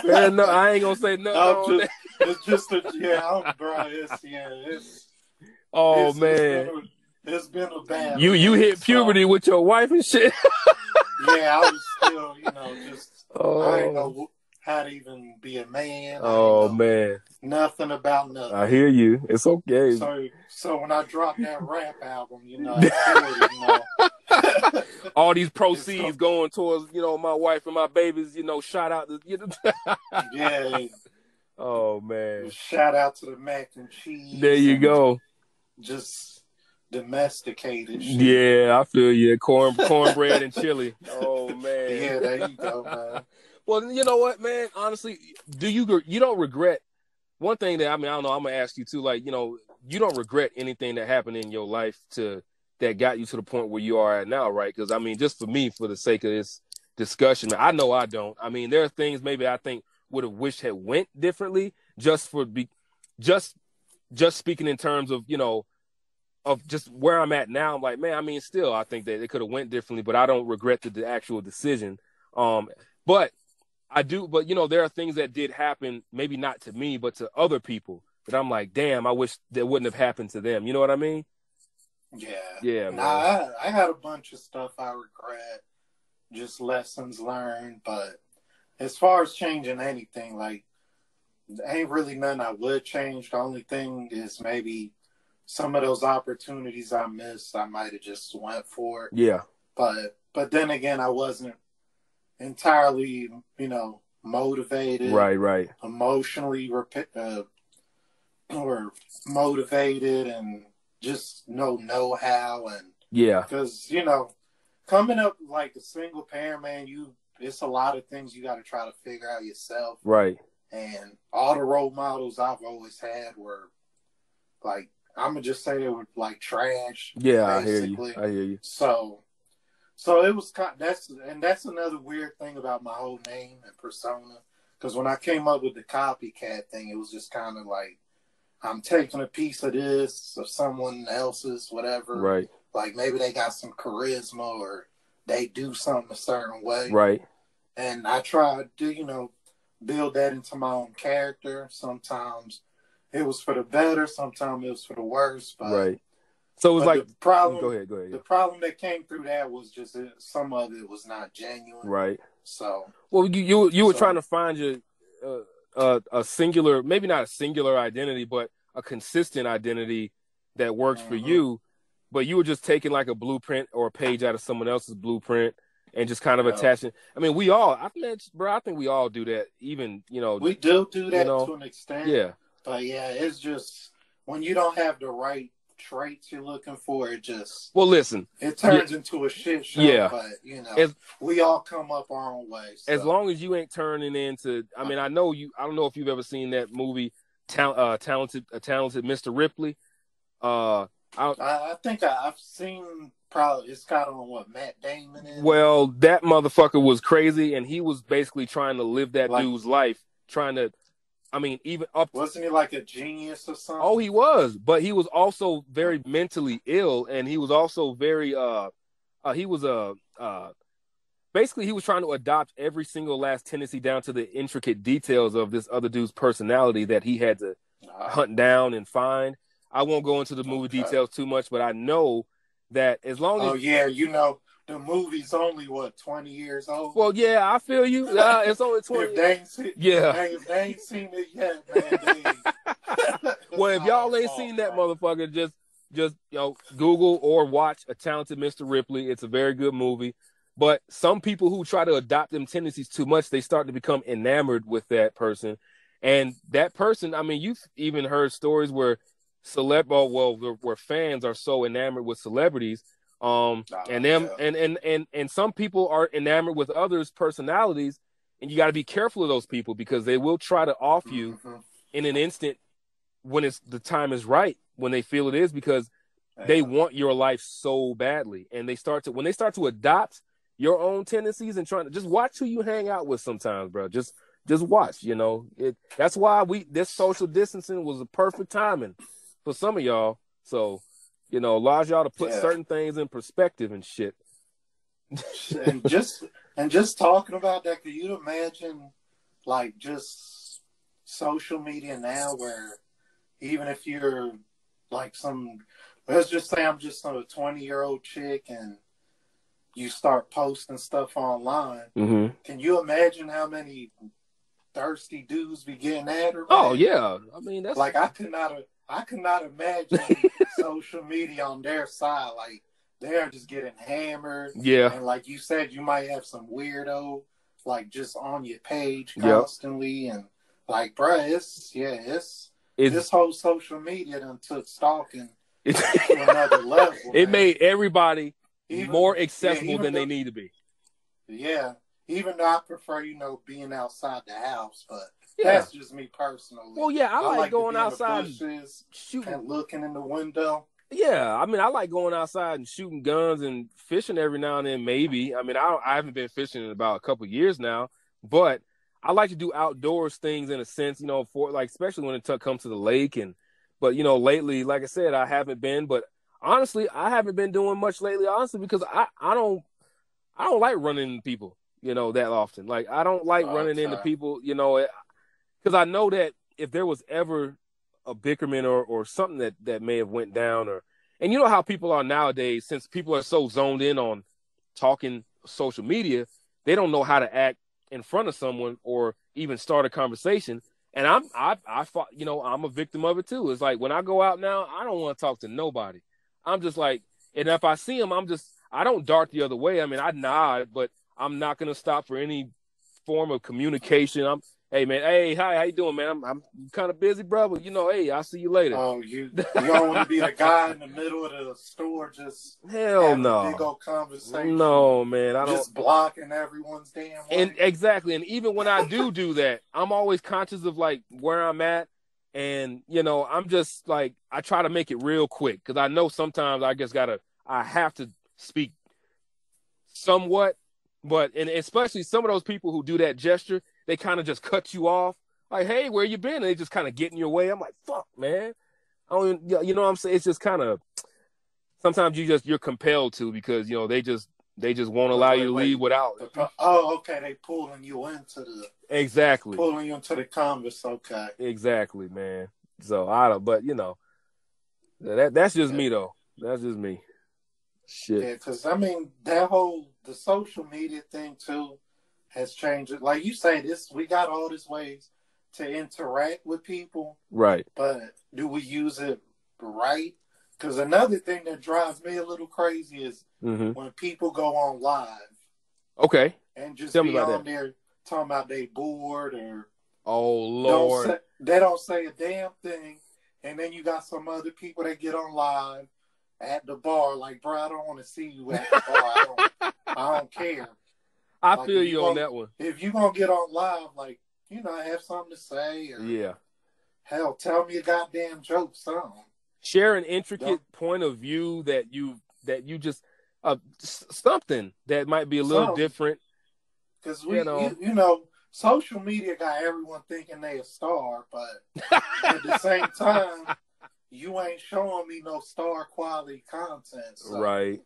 A: Man, no, I ain't gonna say nothing.
B: It's just bro. It's been a bad.
A: You hit puberty with your wife and shit.
B: Yeah, I was still, just I didn't know how to even be a man.
A: Man,
B: nothing about nothing.
A: I hear you. It's okay.
B: So when I dropped that rap album,
A: all these proceeds going towards my wife and my babies. Shout out to
B: yeah.
A: Oh man!
B: Shout out to the mac and cheese.
A: There you go.
B: Just domesticated shit.
A: Yeah, I feel you. Cornbread and chili. Oh man.
B: Yeah, there you go, man.
A: Well, you know what, man? Honestly, you don't regret one thing that I don't know. I'm gonna ask you too. Like, you don't regret anything that happened in your life that got you to the point where you are at now, right? Because just for me, for the sake of this discussion, I know I don't. There are things maybe I think would have wished had went differently. Just speaking in terms of of just where I'm at now. I'm like, man. Still, I think that it could have went differently, but I don't regret the actual decision. But I do. But there are things that did happen, maybe not to me, but to other people that I'm like, damn, I wish that wouldn't have happened to them. You know what I mean?
B: Yeah.
A: Yeah.
B: Nah, I had a bunch of stuff I regret, just lessons learned. But as far as changing anything, like, ain't really nothing I would change. The only thing is maybe some of those opportunities I missed, I might have just went for it.
A: Yeah.
B: But then again, I wasn't entirely, motivated.
A: Right.
B: Emotionally or motivated and just know-how. And
A: yeah.
B: Because, coming up like a single parent, man, it's a lot of things you got to try to figure out yourself.
A: Right.
B: And all the role models I've always had were like, I'm gonna just say they were like trash.
A: Yeah,
B: basically.
A: I hear you.
B: So it was that's another weird thing about my whole name and persona. Because when I came up with the copycat thing, it was just kind of like I'm taking a piece of this or someone else's, whatever.
A: Right.
B: Like maybe they got some charisma or they do something a certain way.
A: Right.
B: And I tried to, build that into my own character. Sometimes it was for the better, sometimes it was for the worse. But,
A: right. So it was like
B: the problem.
A: Go ahead.
B: The problem that came through that was just some of it was not genuine.
A: Right.
B: So
A: you were trying to find your a singular, maybe not a singular identity, but a consistent identity that works for you. But you were just taking like a blueprint or a page out of someone else's blueprint and just kind of attaching. I think we all do that. Even,
B: we do that to an extent.
A: Yeah.
B: But yeah, it's just when you don't have the right traits you're looking for, it just it turns into a shit show.
A: Yeah.
B: But we all come up our own way. So.
A: As long as you ain't turning into, I don't know if you've ever seen that movie, Talented Mr. Ripley.
B: I think I've seen probably it's got on what Matt Damon in it.
A: Well, that motherfucker was crazy, and he was basically trying to live that
B: Like,
A: dude's life, trying to. I mean, even up.
B: wasn't he like a genius or something?
A: Oh, he was, but he was also very mentally ill, and he was also very he was basically he was trying to adopt every single last tendency down to the intricate details of this other dude's personality that he had to hunt down and find. I won't go into the movie details too much, but I know that as long as
B: the movie's only what 20 years old.
A: Well, yeah, I feel you. It's only 20.
B: If they ain't seen it yet, man.
A: Well, if y'all ain't seen that motherfucker, just Google or watch A Talented Mr. Ripley. It's a very good movie. But some people who try to adopt them tendencies too much, they start to become enamored with that person. And that person, I mean, you've even heard stories where where fans are so enamored with celebrities, and some people are enamored with others' personalities, and you got to be careful of those people because they will try to off you in an instant when the time is right, when they feel it is, because they want your life so badly, and when they start to adopt your own tendencies and trying to just watch who you hang out with sometimes, bro. Just watch, that's why this social distancing was a perfect timing for some of y'all. So, allows y'all to put certain things in perspective and shit.
B: and just talking about that, could you imagine like just social media now where even if you're like let's just say I'm just a 20-year-old chick and you start posting stuff online.
A: Mm-hmm.
B: Can you imagine how many thirsty dudes be getting at her?
A: Oh yeah, I mean that's
B: like I could not imagine social media on their side. Like they're just getting hammered.
A: Yeah,
B: and like you said, you might have some weirdo like just on your page constantly, and like, bruh, it's this whole social media done took stalking to another level.
A: It made everybody more accessible than they need to be.
B: Yeah, even though I prefer, being outside the house, but that's just me personally.
A: Well, yeah, I like going outside
B: and shooting and looking in the window.
A: Yeah, I mean, I like going outside and shooting guns and fishing every now and then. Maybe, I mean, I haven't been fishing in about a couple of years now, but I like to do outdoors things in a sense, for like especially when it comes to the lake but lately, like I said, I haven't been, but. Honestly, I haven't been doing much lately, honestly, because I don't like running into people, that often. Like, I don't like running into people, because I know that if there was ever a bickerman or something that may have went down, and you know how people are nowadays, since people are so zoned in on talking social media, they don't know how to act in front of someone or even start a conversation. And I'm a victim of it too. It's like when I go out now, I don't want to talk to nobody. I'm just like, and if I see him, I don't dart the other way. I mean, I nod, but I'm not going to stop for any form of communication. Hey, man, hey, hi, how you doing, man? I'm kind of busy, bro, but, hey, I'll see you later.
B: Oh, you don't want to be the guy in the middle of the store just
A: hell no.
B: A big old conversation.
A: No, man, I don't.
B: Just blocking everyone's damn way.
A: And exactly, and even when I do that, I'm always conscious of, like, where I'm at. And, I'm just like, I try to make it real quick because I know sometimes I have to speak somewhat, and especially some of those people who do that gesture, they kind of just cut you off. Like, hey, where you been? And they just kind of get in your way. I'm like, fuck, man. I don't even, you know what I'm saying? It's just kind of, sometimes you're compelled to because, they just won't allow you to leave without.
B: Oh, okay. They pulling you into the.
A: Exactly.
B: Pulling you into the converse. Okay.
A: Exactly, man. So but that's just me though. That's just me. Shit.
B: Yeah, because I mean the social media thing too has changed. Like you say, we got all these ways to interact with people.
A: Right.
B: But do we use it right? Because another thing that drives me a little crazy is when people go on live.
A: Okay.
B: And just be on there talking about they bored or
A: oh Lord,
B: they don't say a damn thing, and then you got some other people that get on live at the bar like, bro, I don't want to see you at the bar. I don't care.
A: I feel you on that one.
B: If you gonna get on live, like have something to say, or
A: yeah,
B: hell, tell me a goddamn joke, something.
A: Share an intricate point of view that you just something that might be a little different.
B: Because you know, social media got everyone thinking they a star, but at the same time, you ain't showing me no star quality content. So
A: right.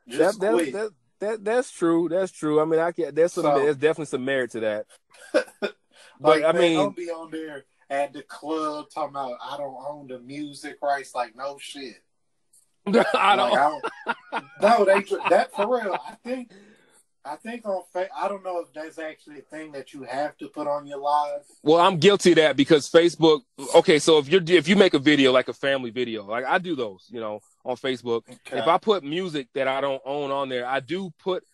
B: Just quit.
A: That's true. That's true. I mean, there's definitely some merit to that.
B: But I mean, don't be on there at the club talking about I don't own the music rights. Like, no shit.
A: I don't.
B: No, that for real. I think on I don't know if that's actually a thing that you have to put on your live.
A: Well, I'm guilty of that because Facebook. Okay, so if you make a video like a family video, like I do those, you know, on Facebook. Okay. If I put music that I don't own on there, I do put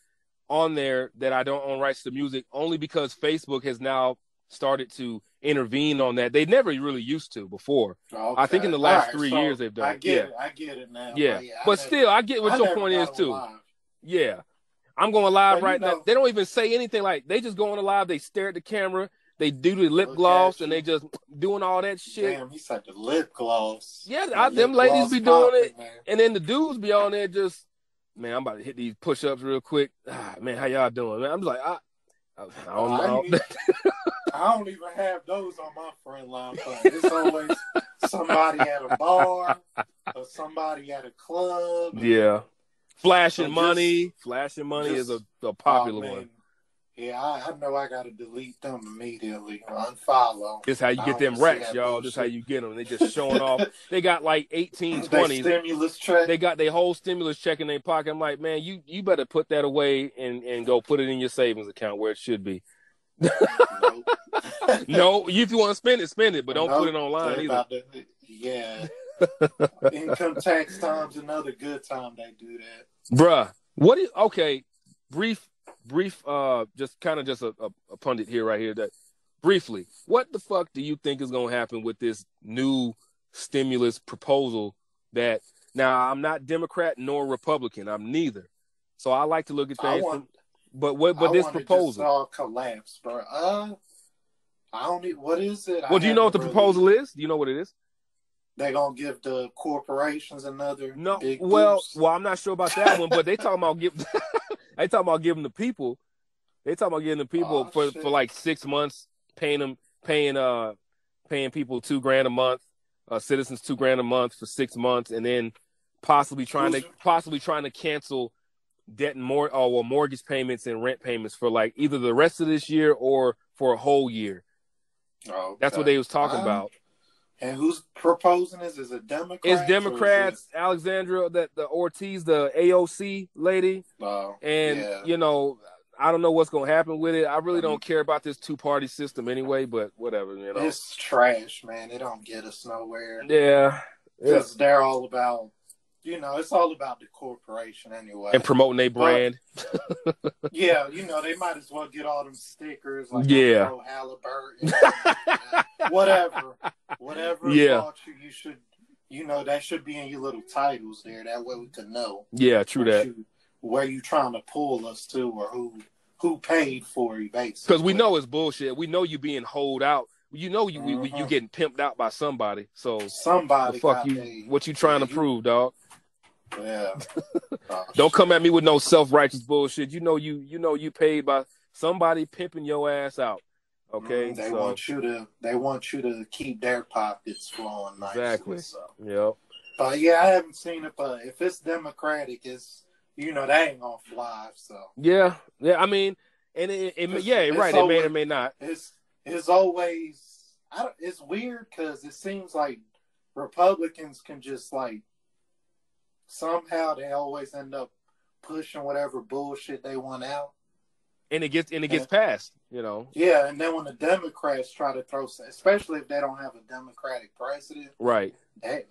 A: on there that I don't own rights to music only because Facebook has now started to intervene on that. They never really used to before. Okay. I think in the last 3 years they've done.
B: I get it now.
A: Yeah, but still, I get what your point is too. Live. Yeah. I'm going live right now. They don't even say anything. Like, they just go on the live. They stare at the camera. They do the lip gloss, and they just doing all that shit.
B: Damn, he said the lip gloss.
A: Yeah, them ladies be doing it. Man. And then the dudes be on there just, man, I'm about to hit these push-ups real quick. Man, how y'all doing? Man, I'm just like, I don't know.
B: I don't even have those on my friend line. It's always somebody at a bar or somebody at a club.
A: Yeah. Flashing money is a popular one.
B: Yeah, I know I got to delete them immediately. Unfollow.
A: This how you get them racks, y'all. This how you get them. They just showing off. They got like 18, 20.
B: Stimulus check.
A: They got their whole stimulus check in their pocket. I'm like, man, you better put that away and go put it in your savings account where it should be. No, if you want to spend it, but don't put it online either.
B: Yeah. Income tax time's another good time they do that.
A: Bruh, brief, just kind of just a pundit here, right here. That briefly, what the fuck do you think is going to happen with this new stimulus proposal? That now I'm not Democrat nor Republican, I'm neither. So I like to look at things. But this proposal
B: just all collapse, bro. I don't need. What is it?
A: Well, do you know what the proposal is? Do you know what it is?
B: They gonna give the corporations another big
A: boost? Well, I'm not sure about that one, but they talking about giving. They talking about giving the people. They talking about giving the people for like 6 months, paying people $2,000 a month, citizens $2,000 a month for 6 months, and then possibly trying to cancel debt and mortgage payments and rent payments for like either the rest of this year or for a whole year. Okay. That's what they was talking about.
B: And who's proposing this? Is it Democrats?
A: It's Democrats, Alexandria, the Ortiz, the AOC lady. You know, I don't know what's going to happen with it. I really don't care about this two-party system anyway, but whatever, you know.
B: It's trash, man. It don't get us nowhere.
A: Yeah.
B: Because they're all about, you know, it's all about the corporation anyway.
A: And promoting their brand.
B: Yeah, you know, they might as well get all them stickers like Halliburton. Whatever you should, you know, that should be in your little titles there. That way we could know.
A: Yeah, true that.
B: Where you trying to pull us to, or who paid for you, basically.
A: Because we know it's bullshit. We know you being holed out. You know you getting pimped out by somebody. So
B: somebody.
A: Fuck you. Paid. What you trying to prove, dog?
B: Yeah.
A: Don't come at me with no self-righteous bullshit. You know you paid by somebody pimping your ass out. Okay,
B: they want you to keep their pockets flowing nicely.
A: Exactly.
B: So.
A: Yep.
B: But yeah, I haven't seen it. But if it's Democratic, it's, you know, that ain't gonna fly. So
A: yeah. I mean, and it right. It may or may not.
B: It's always. It's weird because it seems like Republicans can just like somehow they always end up pushing whatever bullshit they want out.
A: And it gets passed, you know.
B: Yeah, and then when the Democrats try to throw, especially if they don't have a Democratic president,
A: right?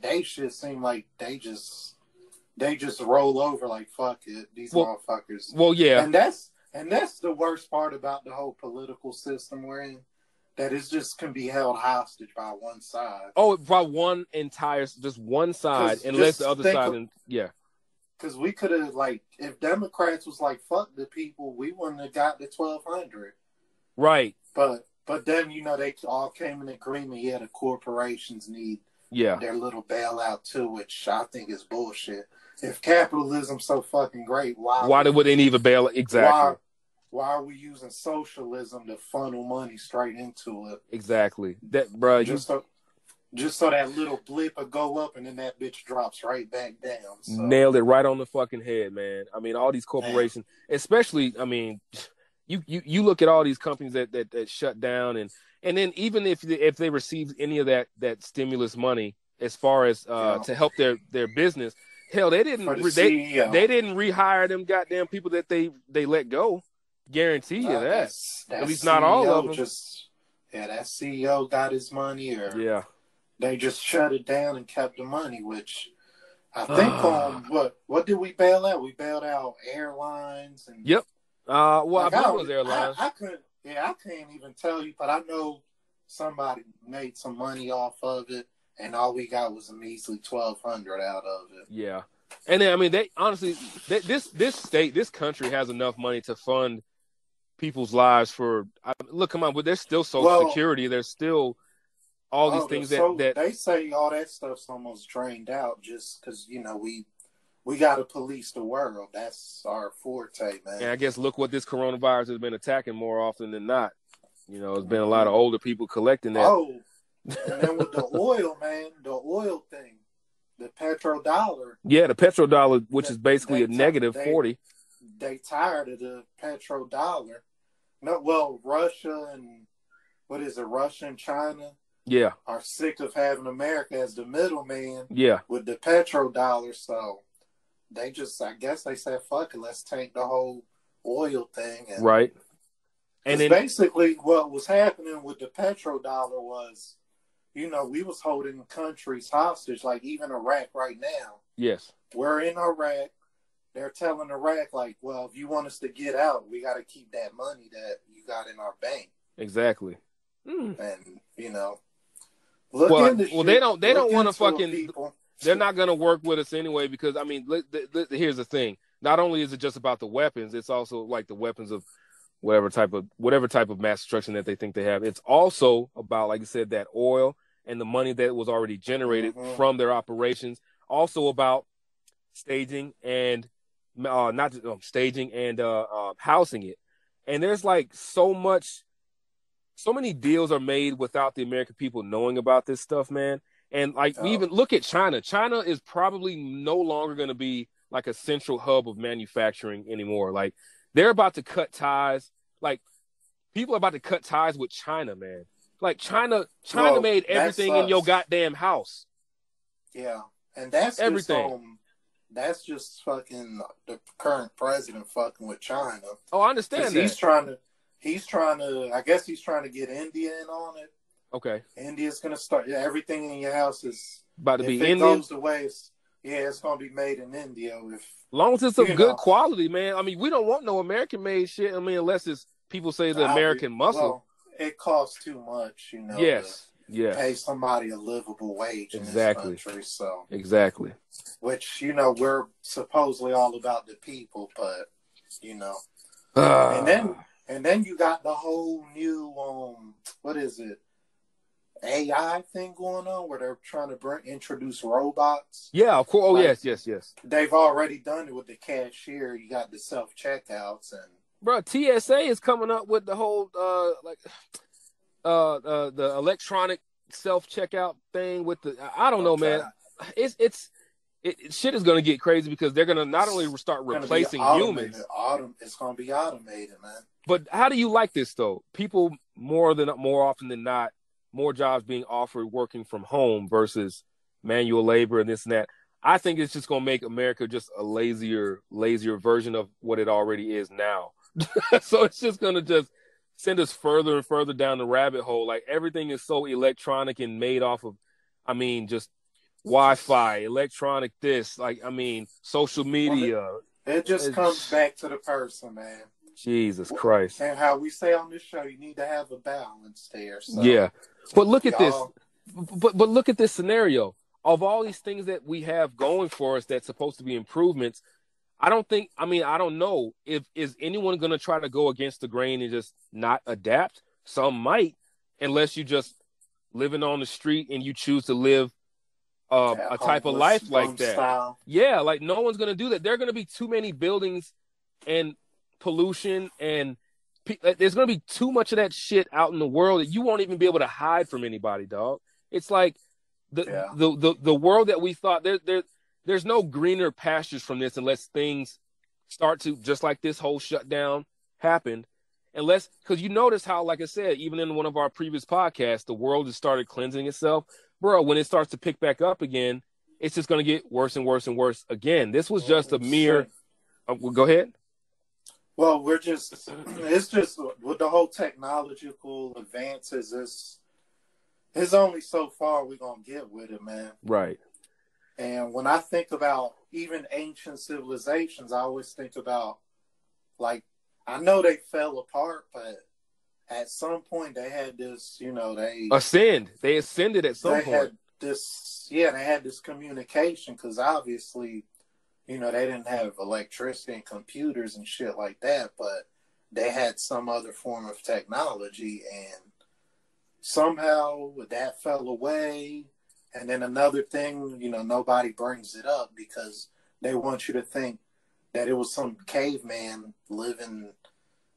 B: They should seem like they just roll over like fuck it, these motherfuckers.
A: Well, yeah,
B: and that's the worst part about the whole political system we're in, that it just can be held hostage by one side.
A: Oh, by just one side, unless the other side, yeah.
B: Because we could have, like, if Democrats was like, fuck the people, we wouldn't have got the 1,200.
A: Right.
B: But then, you know, they all came in agreement, the corporations need
A: Yeah.
B: their little bailout too, which I think is bullshit. If capitalism's so fucking great,
A: Why would they need a bail? Exactly.
B: Why are we using socialism to funnel money straight into it?
A: Exactly. That, bro.
B: Just so that little blip will go up and then that bitch drops right back down. So.
A: Nailed it right on the fucking head, man. I mean, all these corporations, especially, I mean, you look at all these companies that shut down, and then even if they receive any of that stimulus money as far as to help their business, hell, they didn't rehire them goddamn people that they let go. Guarantee you that. At least not all of them.
B: That CEO got his money, or they just shut it down and kept the money, which I think what did we bail out? We bailed out airlines and
A: Yep. Well, I believe it was airlines.
B: I can't even tell you, but I know somebody made some money off of it, and all we got was a measly $1,200 out of it.
A: Yeah, and then I mean, they honestly, this country has enough money to fund people's lives for. Look, come on, but there's still Social Security. There's still all these things that
B: they say all that stuff's almost drained out just because we got to police the world. That's our forte, man.
A: And I guess look what this coronavirus has been attacking more often than not. It's been a lot of older people collecting that.
B: Oh, and then with the oil, man, the oil thing, the petrodollar.
A: Yeah, the petrodollar, which is basically a negative 40.
B: They tired of the petrodollar. No, well, Russia and Russia and China.
A: Yeah,
B: are sick of having America as the middleman.
A: Yeah,
B: with the petrodollar, so they just, I guess they said, "Fuck it, let's tank the whole oil thing." And
A: right. And then,
B: basically, what was happening with the petrodollar was, we was holding countries hostage, like even Iraq right now.
A: Yes,
B: we're in Iraq. They're telling Iraq, like, well, if you want us to get out, we got to keep that money that you got in our bank.
A: Exactly.
B: And
A: they don't want to fucking. People. They're not going to work with us anyway because I mean, here's the thing. Not only is it just about the weapons, it's also like the weapons of whatever type of mass destruction that they think they have. It's also about, like you said, that oil and the money that was already generated from their operations. Also about staging and housing it. And there's like so many deals are made without the American people knowing about this stuff, man. And like we even look at China. China is probably no longer going to be like a central hub of manufacturing anymore. Like they're about to cut ties. Like people are about to cut ties with China, man. Like China made everything in your goddamn house.
B: Yeah, and that's everything. That's just fucking the current president fucking with China.
A: Oh, I understand that.
B: He's trying to. I guess he's trying to get India in on it.
A: Okay.
B: India's gonna start. Everything in your house is
A: about to be
B: Indian.
A: Goes
B: the way it's gonna be made in India. As
A: long as it's of good quality, man. I mean, we don't want no American made shit. I mean, unless it's people say the American muscle. Well,
B: it costs too much,
A: Yes.
B: To pay somebody a livable wage in this country. So
A: exactly.
B: Which we're supposedly all about the people, but and then you got the whole new what is it? AI thing going on where they're trying to introduce robots.
A: Yeah, of course. Oh, like, yes.
B: They've already done it with the cashier. You got the self checkouts and.
A: Bro, TSA is coming up with the whole the electronic self checkout thing with the. I don't know, man. Shit is going to get crazy because they're going to not only start replacing humans.
B: It's going to be automated, man.
A: But how do you like this though? People more often than not. More jobs being offered working from home versus manual labor and this and that. I think it's just going to make America just a lazier version of what it already is now. So it's just going to just send us further and further down the rabbit hole. Like everything is so electronic and made off of, I mean, just Wi-Fi, electronic this, like, I mean, social media.
B: It just comes back to the person, man.
A: Jesus Christ.
B: And how we say on this show, you need to have a balance there. So.
A: Yeah. But look at this. But look at this scenario. Of all these things that we have going for us that's supposed to be improvements, I don't know if is anyone going to try to go against the grain and just not adapt. Some might, unless you just living on the street and you choose to live
B: That
A: a type of
B: homeless
A: life like
B: bum
A: that.
B: style.
A: Yeah, like no one's gonna do that. There are gonna be too many buildings and pollution and there's gonna be too much of that shit out in the world that you won't even be able to hide from anybody, dog. It's like
B: Yeah.
A: the world that we thought there's no greener pastures from this unless things start to, just like this whole shutdown happened. Unless, because you notice how, like I said, even in one of our previous podcasts, the world has started cleansing itself. Bro, when it starts to pick back up again, it's just going to get worse and worse and worse again. This was just a mere. Well, go ahead.
B: Well, it's just with the whole technological advances, it's only so far we're going to get with it, man.
A: Right.
B: And when I think about even ancient civilizations, I always think about, like, I know they fell apart, but at some point they had this, they
A: ascended at some point.
B: They had this communication, because obviously, they didn't have electricity and computers and shit like that, but they had some other form of technology, and somehow that fell away. And then another thing, nobody brings it up because they want you to think that it was some caveman living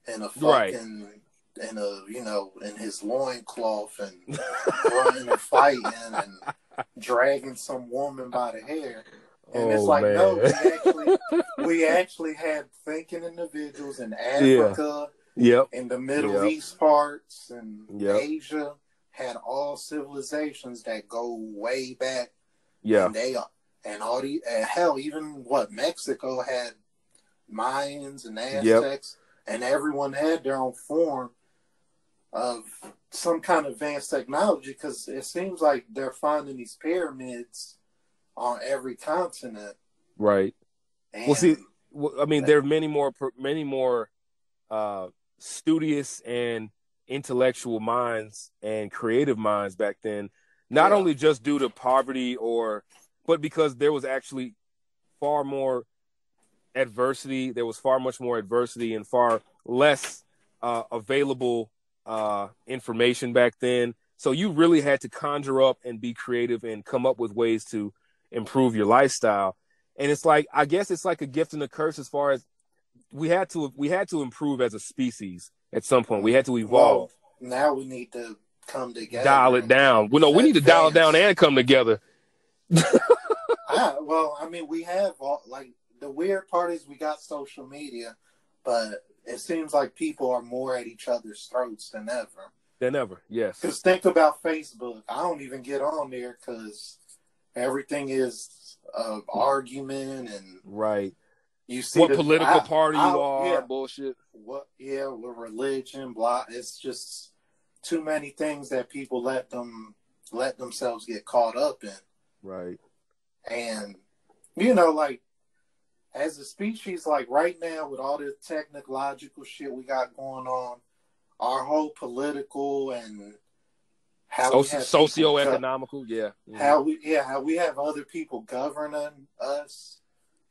B: in a fucking, in his loincloth and running and fighting and dragging some woman by the hair. And it's like, man. No, we actually had thinking individuals in Africa, in the Middle East parts, and Asia, had all civilizations that go way back. Yeah. And hell, even Mexico had Mayans and Aztecs, and everyone had their own form of some kind of advanced technology, because it seems like they're finding these pyramids on every continent.
A: Right. And there are many more studious and intellectual minds and creative minds back then, not only just due to poverty but because there was actually far more adversity. There was far much more adversity and far less available information back then. So you really had to conjure up and be creative and come up with ways to improve your lifestyle. And it's like, I guess it's like a gift and a curse, as far as we had to improve as a species at some point. We had to evolve.
B: Well, now we need to come together.
A: Dial it down. Well, no, we need to dial it down and come together.
B: We have the weird part is we got social media, but it seems like people are more at each other's throats than ever. Yes. Because think about Facebook. I don't even get on there because everything is argument and
A: right.
B: You see
A: what political party you are, bullshit.
B: What religion, blah. It's just too many things that people let themselves get caught up in.
A: Right.
B: And as a species, like right now with all the technological shit we got going on, our whole political and how
A: socio-economical,
B: how we have other people governing us.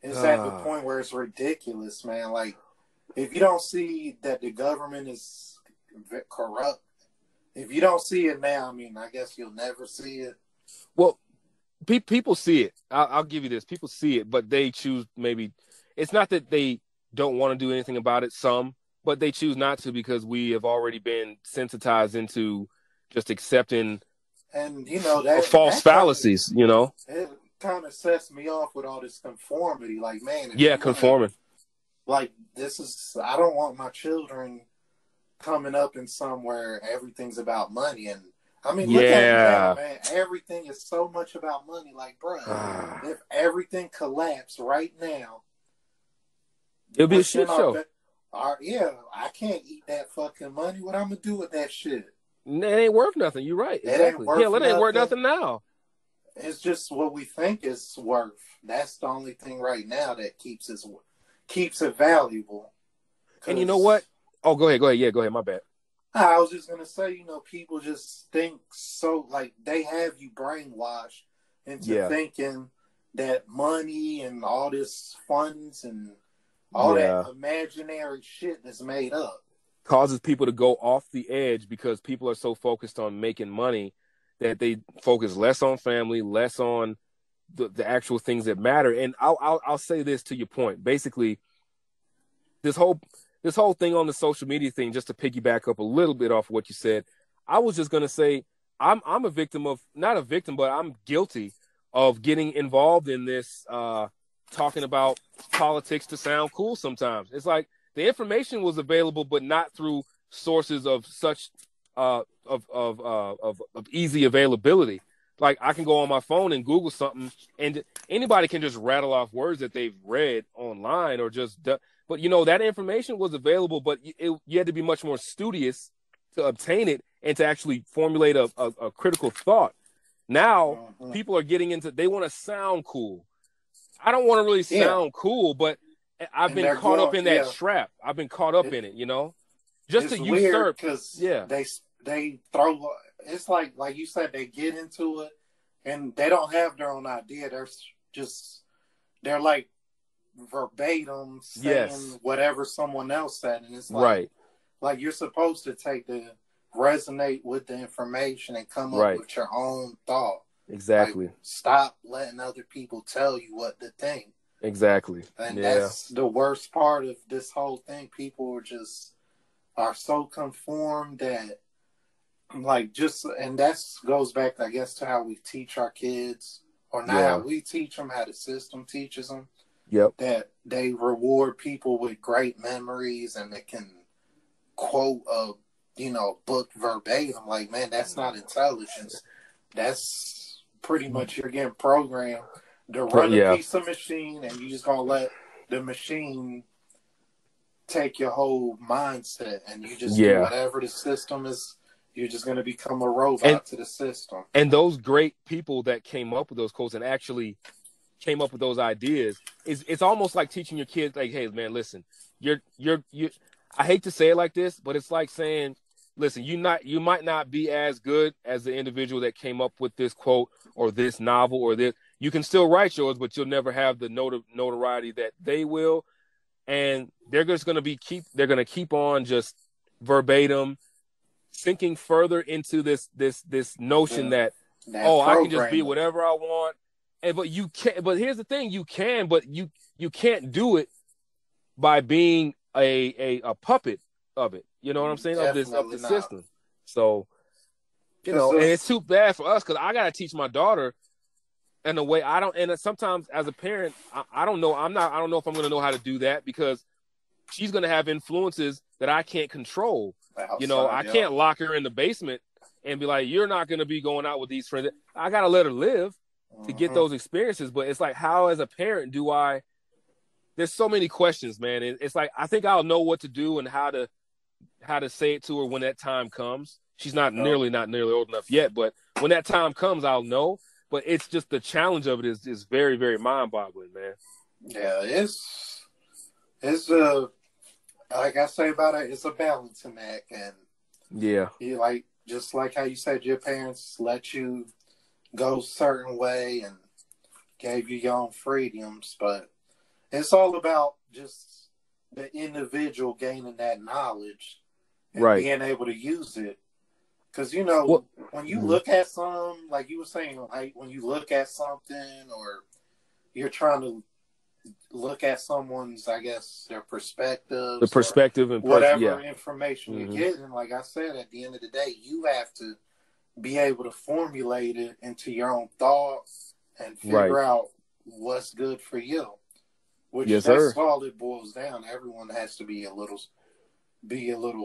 B: It's at the point where it's ridiculous, man. Like, if you don't see that the government is corrupt, if you don't see it now, I guess you'll never see it.
A: Well, people see it. I'll give you this. People see it, but they choose maybe. It's not that they don't want to do anything about it, but they choose not to because we have already been sensitized into just accepting
B: and
A: false fallacies,
B: It kind of sets me off with all this conformity. Like, man.
A: Conforming.
B: Like, I don't want my children coming up in somewhere everything's about money. And, look at it now, man. Everything is so much about money. Like, bro, if everything collapsed right now,
A: it'll be a shit show.
B: I can't eat that fucking money. What I'm going to do with that shit?
A: It ain't worth nothing. You're right. Exactly. It ain't worth nothing now.
B: It's just what we think it's worth. That's the only thing right now that keeps it valuable.
A: And you know what? Oh, go ahead. Yeah, go ahead. My bad.
B: I was just gonna say, people just think so. Like, they have you brainwashed into thinking that money and all this funds and all that imaginary shit is made up.
A: Causes people to go off the edge because people are so focused on making money that they focus less on family, less on the actual things that matter. And I'll say this to your point. Basically, this whole thing on the social media thing, just to piggyback up a little bit off what you said, I was just gonna say I'm a victim of, not a victim, but I'm guilty of getting involved in this, talking about politics to sound cool sometimes. It's like the information was available, but not through sources of such of easy availability. Like I can go on my phone and Google something, and anybody can just rattle off words that they've read online or just. But that information was available, but you had to be much more studious to obtain it and to actually formulate a critical thought. Now people are getting into, they want to sound cool. I don't want to really sound cool, but I've been caught up in that trap. I've been caught up in it, just to usurp.
B: Because they throw. It's like you said, they get into it and they don't have their own idea. They're like verbatim saying whatever someone else said, and it's like like you're supposed to resonate with the information and come up with your own thought.
A: Exactly.
B: Like, stop letting other people tell you what to think.
A: Exactly.
B: And that's the worst part of this whole thing. People are so conformed that and that goes back, I guess, to how we teach our kids, or not how we teach them, how the system teaches them.
A: Yep.
B: That they reward people with great memories and they can quote a book verbatim. Like, man, that's not intelligence. That's pretty much you're getting programmed to run a piece of machine, and you just gonna let the machine take your whole mindset, and you just do whatever the system is. You're just gonna become a robot to the system.
A: And those great people that came up with those quotes and actually came up with those ideas, it's almost like teaching your kids, like, hey man, listen, you're I hate to say it like this, but it's like saying, listen, you might not be as good as the individual that came up with this quote or this novel or this. You can still write yours, but you'll never have the notoriety that they will. And they're just going to keep on just verbatim sinking further into this notion that I can just be whatever I want. But you can't. But here's the thing: you can, but you can't do it by being a puppet of it. You know what I'm saying? Of the system. So, and it's too bad for us because I gotta teach my daughter in a way I don't. And sometimes as a parent, I don't know. I don't know if I'm gonna know how to do that because she's gonna have influences that I can't control. Outside, I can't lock her in the basement and be like, "You're not gonna be going out with these friends." I gotta let her live to get those experiences. But it's like, how as a parent do I? There's so many questions, man. It's like I think I'll know what to do and how to say it to her when that time comes. She's not nearly old enough yet, but when that time comes, I'll know. But it's just the challenge of it is very, very mind-boggling, man.
B: Yeah, it's like I say about it, it's a balancing act, and you just like how you said your parents let you go a certain way and gave you your own freedoms, but it's all about just the individual gaining that knowledge and being able to use it. Because, when you look at like you were saying, like when you look at something or you're trying to look at someone's, I guess, their perspective.
A: The perspective and
B: whatever information you're getting, like I said, at the end of the day, you have to be able to formulate it into your own thoughts and figure out what's good for you. Which that's all it boils down. Everyone has to be a little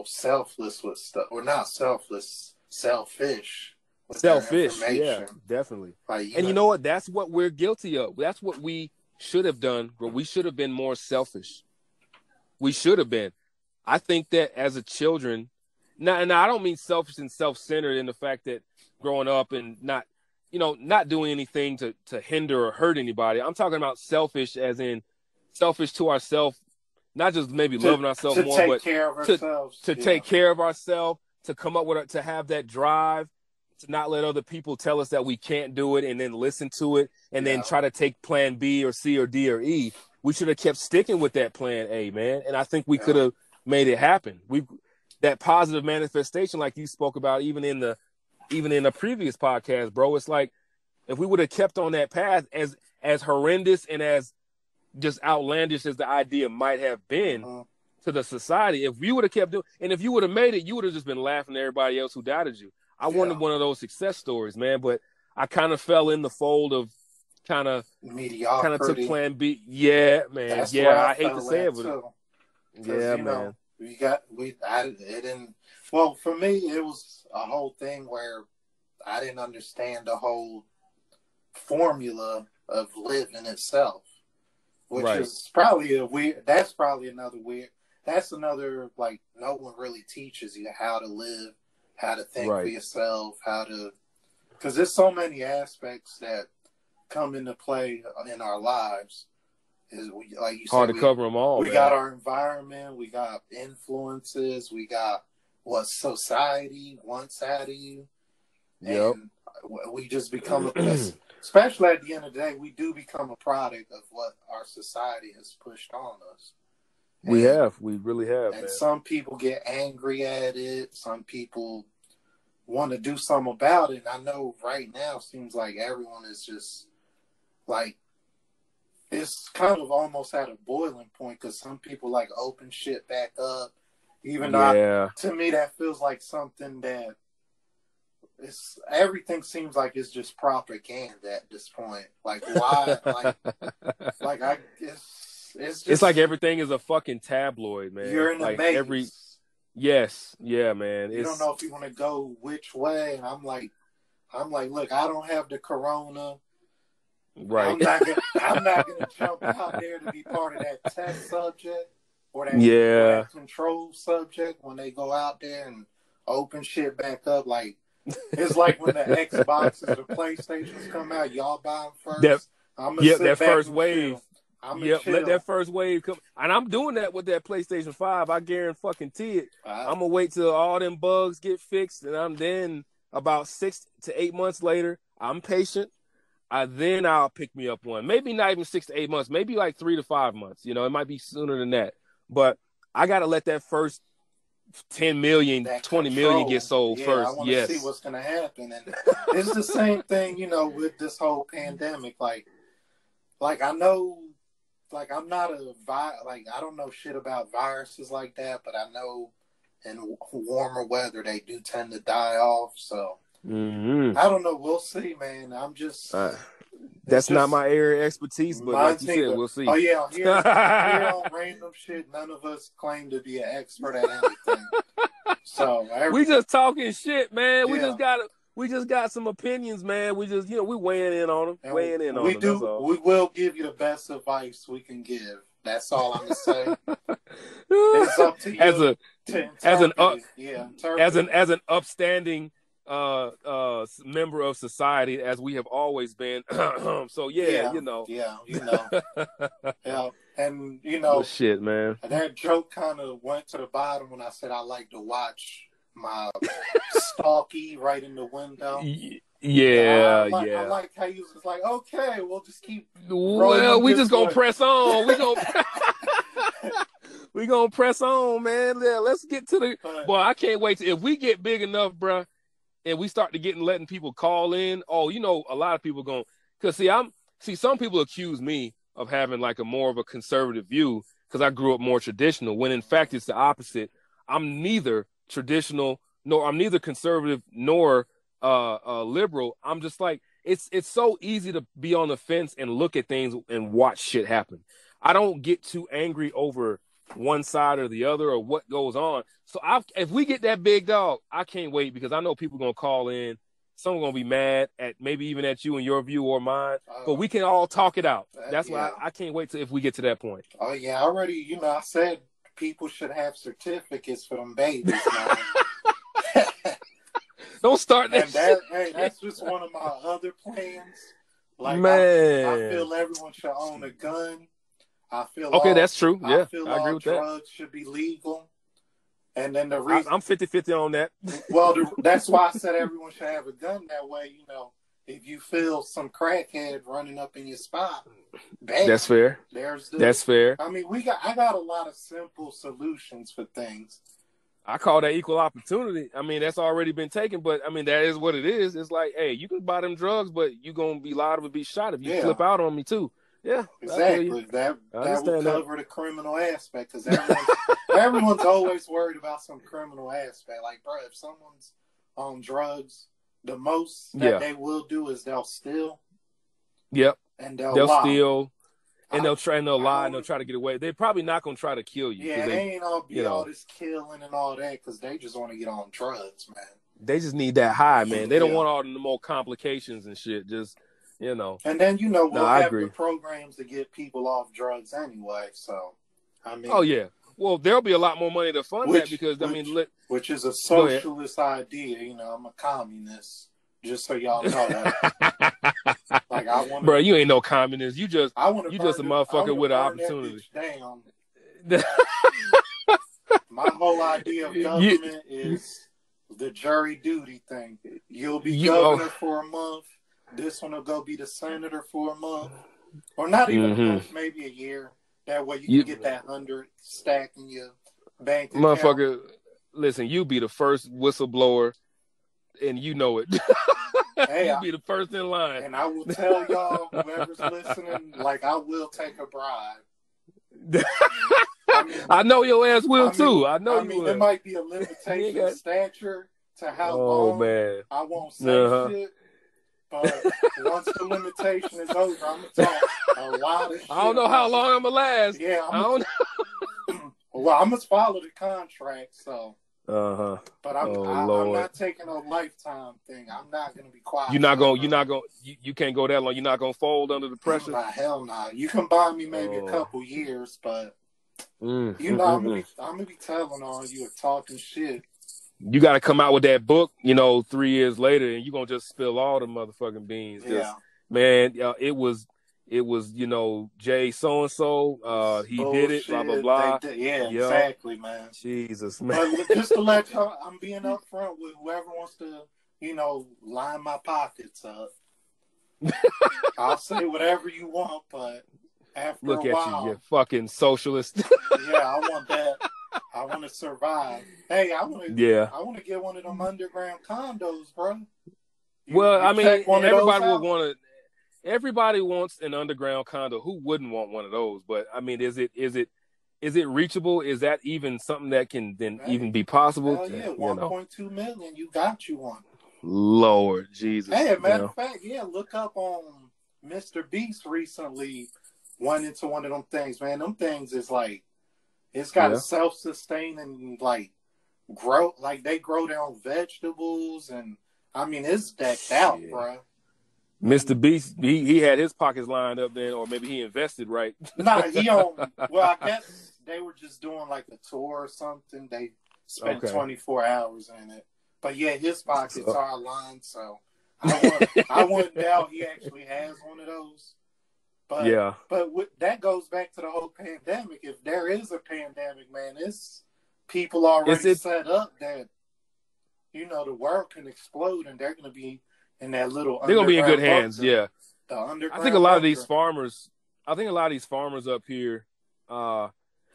B: selfless with stuff, or not selfless, selfish.
A: Yeah, definitely. And you know what? That's what we're guilty of. That's what we should have done, but we should have been more selfish. We should have been. I think that as a children, now I don't mean selfish and self-centered in the fact that growing up and not doing anything to hinder or hurt anybody. I'm talking about selfish as in selfish to ourselves, not just maybe loving ourselves more, but to take care of ourselves, to come up with to have that drive, to not let other people tell us that we can't do it and then listen to it and then try to take plan B or C or D or E. We should have kept sticking with that plan A, man. And I think we could have made it happen. That positive manifestation, like you spoke about, even in the previous podcast, bro, it's like if we would have kept on that path, as horrendous and as just outlandish as the idea might have been to the society, if you would have kept doing, and if you would have made it, you would have just been laughing at everybody else who doubted you. I wanted one of those success stories, man, but I kind of fell in the fold of kind of took Plan B. Yeah, man. That's I hate to say it, but yeah, man.
B: It didn't. Well, for me, it was a whole thing where I didn't understand the whole formula of living itself, which is probably that's probably another weird. That's another, like, no one really teaches you how to live, how to think for yourself, because there's so many aspects that come into play in our lives. Like you
A: hard said, to cover them all.
B: We got our environment, we got influences, we got what society wants out of you.
A: Yep.
B: And we just become, especially at the end of the day, we do become a product of what our society has pushed on us.
A: We really have.
B: And some people get angry at it. Some people want to do something about it. And I know right now seems like everyone is just like, it's kind of almost at a boiling point because some people like open shit back up. Even though to me that feels like something that everything seems like it's just propaganda at this point. Like why?
A: It's like everything is a fucking tabloid, man.
B: You're in the maze.
A: Man.
B: You don't know if you want to go which way, and I'm like, look, I don't have the corona.
A: Right.
B: I'm not gonna jump out there to be part of that test subject or that control subject when they go out there and open shit back up. Like it's like when the Xboxes or PlayStations come out, y'all buy them first.
A: That first wave. Let that first wave come. And I'm doing that with that PlayStation 5. I guarantee it. I'm going to wait till all them bugs get fixed. And I'm then about 6 to 8 months later, I'm patient. Then I'll pick me up one. Maybe not even 6 to 8 months. Maybe like 3 to 5 months. You know, it might be sooner than that. But I got to let that first 10 million, 20 million get sold first.
B: I want to see what's going to happen. And it's the same thing, you know, with this whole pandemic. Like I know, like I'm not I don't know shit about viruses like that, but I know in warmer weather they do tend to die off. So I don't know. We'll see, man. I'm just
A: that's not my area of expertise, but like you said, we'll see.
B: Oh yeah, here on random shit, none of us claim to be an expert at anything. So
A: we just talking shit, man. Yeah. We just got some opinions, man. We just, we weighing in on them. We
B: will give you the best advice we can give. That's all I'm gonna say. It's up to you.
A: As an upstanding member of society, as we have always been. So
B: Yeah, and
A: shit, man.
B: That joke kind of went to the bottom when I said I like to watch my stalky right in the window. I like how you was like, okay, we'll just keep.
A: Well, we just gonna press on. We gonna press on, man. Yeah, let's get to the. Boy, I can't wait if we get big enough, bruh, and we start to letting people call in. Oh, a lot of people because some people accuse me of having like a more of a conservative view because I grew up more traditional. When in fact it's the opposite. I'm neither traditional, nor I'm neither conservative nor liberal. I'm just like it's so easy to be on the fence and look at things and watch shit happen. I don't get too angry over one side or the other or what goes on. So if we get that big dog, I can't wait because I know people are gonna call in. Some are gonna be mad at maybe even at you and your view or mine, but we can all talk it out. That's why I can't wait if we get to that point.
B: Oh yeah, already. I said people should have certificates for them babies.
A: Don't start that.
B: Hey, that's just one of my other plans. Like, man, I feel everyone should own a gun. I feel
A: that's true. Yeah,
B: I agree with that. Drugs should be legal. And then the reason
A: I'm 50-50 on that.
B: Well, that's why I said everyone should have a gun. That way, if you feel some crackhead running up in your spot, bam,
A: that's fair.
B: That's
A: fair.
B: I mean, I got a lot of simple solutions for things.
A: I call that equal opportunity. I mean, that's already been taken, but I mean, that is what it is. It's like, hey, you can buy them drugs, but you gonna be liable to be shot if you
B: Yeah,
A: flip out on me too. Yeah, I feel you.
B: exactly. That
A: I
B: that will
A: understand that.
B: cover the criminal aspect because everyone's always worried about some criminal aspect. Like, bro, if someone's on drugs, the most that
A: Yeah.
B: they will do is they'll steal
A: Yep.
B: and they'll
A: They'll
B: lie.
A: steal and
B: I,
A: they'll
B: I
A: lie and they'll
B: don't.
A: try to get away. They're probably not gonna try to kill you because
B: Yeah, it
A: they,
B: ain't all
A: you
B: be all
A: know,
B: this killing and all that because they just want to get on drugs, man.
A: they just need that high, man. They don't
B: Yeah.
A: want all the more complications and shit. Just, you know.
B: And then
A: No,
B: we'll
A: I
B: have the
A: agree.
B: programs to get people off drugs anyway. So, I mean,
A: Oh yeah. Well, there'll be a lot more money to fund that because I mean,
B: which is a
A: go ahead.
B: socialist idea. I'm a communist. Just so y'all know that. Like I want,
A: bro, you ain't no communist. You just
B: I want to
A: a motherfucker with an
B: burn that
A: opportunity.
B: bitch down. My whole idea of government is the jury duty thing. You'll be governor for a month. This one will go be the senator for a month, or not even a month, maybe a year. That way you can get that 100 stack in your bank account.
A: Motherfucker, listen, you be the first whistleblower, and you know it.
B: Hey,
A: you'll be the first in line.
B: And I will tell y'all, whoever's listening, like I will take a bribe.
A: I know your ass will too. I know you will.
B: There might be a limitation of stature to how long
A: man.
B: I won't say shit. But once the limitation is over, I'm gonna talk a lot of shit.
A: I don't know how long I'm gonna last.
B: Yeah,
A: I don't know.
B: Well, I must follow the contract, so. But I'm not taking a lifetime thing. I'm not gonna be quiet.
A: You can't go that long. You're not gonna fold under the pressure.
B: Nah, hell nah. You can buy me maybe a couple years, but I'm gonna be telling on you and talking shit.
A: You got to come out with that book, 3 years later, and you're going to just spill all the motherfucking beans.
B: Yeah.
A: Man, it was, Jay so-and-so, he
B: Bullshit,
A: did it, blah, blah, blah.
B: Exactly, man.
A: Jesus, man.
B: But just to let y'all, I'm being upfront with whoever wants to, line my pockets up. I'll say whatever you want, but after
A: Look
B: a while.
A: Look at you fucking socialist.
B: Yeah, I want that. I want to survive. Hey, I want to get one of them underground condos, bro.
A: Everybody wants an underground condo. Who wouldn't want one of those? But I mean, is it reachable? Is that even something that can even be possible?
B: Hell yeah, 1.2 million. You got you one.
A: Lord Jesus.
B: Hey, matter of fact, look up on Mr. Beast recently went into one of them things, man. Them things is like, it's got a self-sustaining, like, grow, like they grow their own vegetables, and I mean, it's decked out, bro.
A: Mr. Beast, he had his pockets lined up then, or maybe he invested right.
B: Nah, I guess they were just doing like a tour or something. They spent 24 hours in it. But yeah, his pockets are lined, so I wouldn't doubt he actually has one of those. But that goes back to the whole pandemic. If there is a pandemic, man, it's people already set up that, the world can explode and they're going to be in that little.
A: They're going to be in good hands.
B: The underground.
A: I think a lot of these farmers up here. Now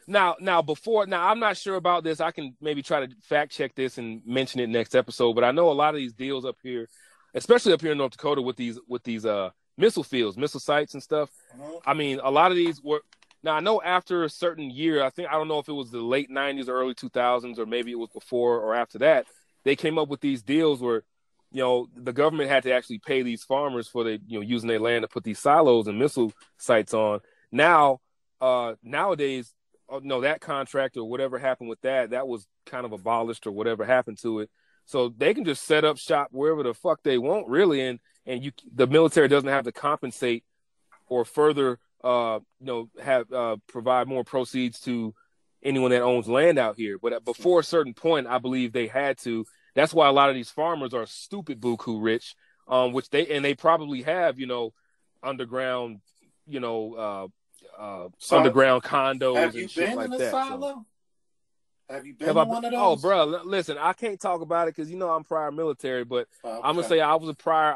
A: I'm not sure about this. I can maybe try to fact check this and mention it next episode. But I know a lot of these deals up here, especially up here in North Dakota, with these missile fields, missile sites and stuff. Mm-hmm. I mean, a lot of these were. Now I know after a certain year, I don't know if it was the late 90s or early 2000s, or maybe it was before or after that, they came up with these deals where, the government had to actually pay these farmers for using their land to put these silos and missile sites on. Now, nowadays, that contract or whatever happened with that was kind of abolished or whatever happened to it. So they can just set up shop wherever the fuck they want, really, and the military doesn't have to compensate or further, provide more proceeds to anyone that owns land out here. But before a certain point, I believe they had to. That's why a lot of these farmers are stupid buku rich, which they probably have, underground, underground condos and shit like that.
B: Silo? Have you been in one of those?
A: Oh, bro, listen, I can't talk about it because I'm prior military, but I'm gonna say I was a prior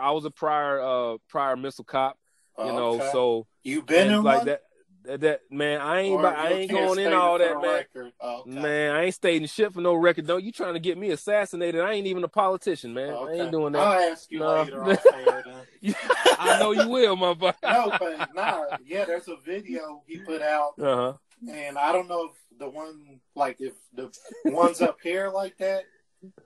A: missile cop. So
B: you've been in
A: like
B: one?
A: that. man, I
B: Or you
A: ain't
B: can't
A: going in
B: state
A: all
B: it for
A: that,
B: the
A: man.
B: record. Okay.
A: Man, I ain't stating shit for no record. Don't you trying to get me assassinated? I ain't even a politician, man. I
B: Okay.
A: ain't doing that.
B: I'll ask you
A: No.
B: later off air then.
A: I know you will, my boy.
B: No, but yeah, there's a video he put out,
A: Uh-huh.
B: and I don't know if the ones up here like that.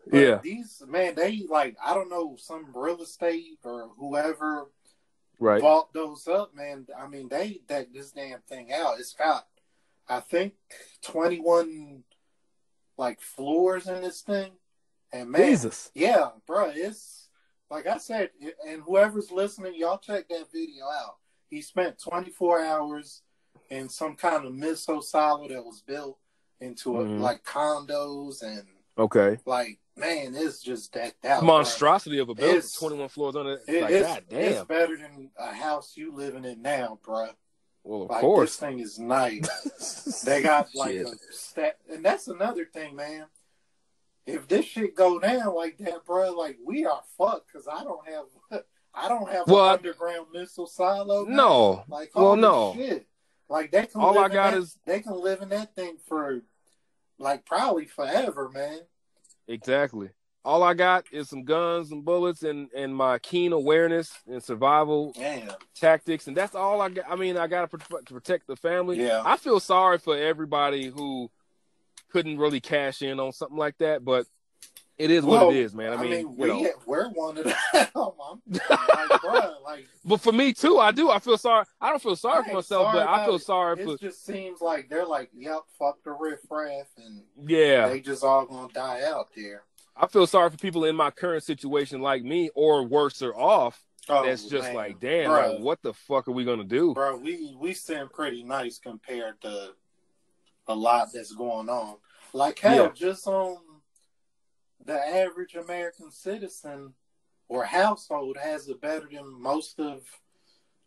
B: But
A: Yeah.
B: these, man, they like, I don't know, some real estate or whoever
A: Right.
B: bought those up, man. I mean, they decked this damn thing out. It's got, I think, 21 like floors in this thing. And man,
A: Jesus.
B: yeah, bro, it's like I said, and whoever's listening, y'all check that video out. He spent 24 hours in some kind of miso silo that was built into like condos and
A: Okay.
B: like, man, it's just decked out.
A: Monstrosity of a building,
B: It's
A: 21 floors on it. Like,
B: it's,
A: God damn.
B: it's better than a house you living in now, bro.
A: Well, of
B: Like,
A: course.
B: this thing is nice. They got like a stat, and that's another thing, man. If this shit go down like that, bro, like we are fucked because I don't have an underground missile silo. Man.
A: No.
B: Like,
A: no.
B: Shit. Like they can.
A: All I got is
B: they can live in that thing for like probably forever, man.
A: Exactly. All I got is some guns and bullets and my keen awareness and survival tactics, and that's all I got. I mean, I got to protect the family.
B: Yeah.
A: I feel sorry for everybody who couldn't really cash in on something like that, but it is what it is, man. I mean
B: we're one of them. Like, bro, like.
A: But for me too, I do. I feel sorry. I don't feel sorry for myself, but I feel sorry for.
B: It just seems like they're like, yep, fuck the riffraff, and
A: yeah,
B: they just all gonna die out there.
A: I feel sorry for people in my current situation like me, or worse or off. That's just man. Like, damn, bro, like, what the fuck are we gonna do,
B: bro? We seem pretty nice compared to a lot that's going on. Like, hell, just on the average American citizen or household has it better than most of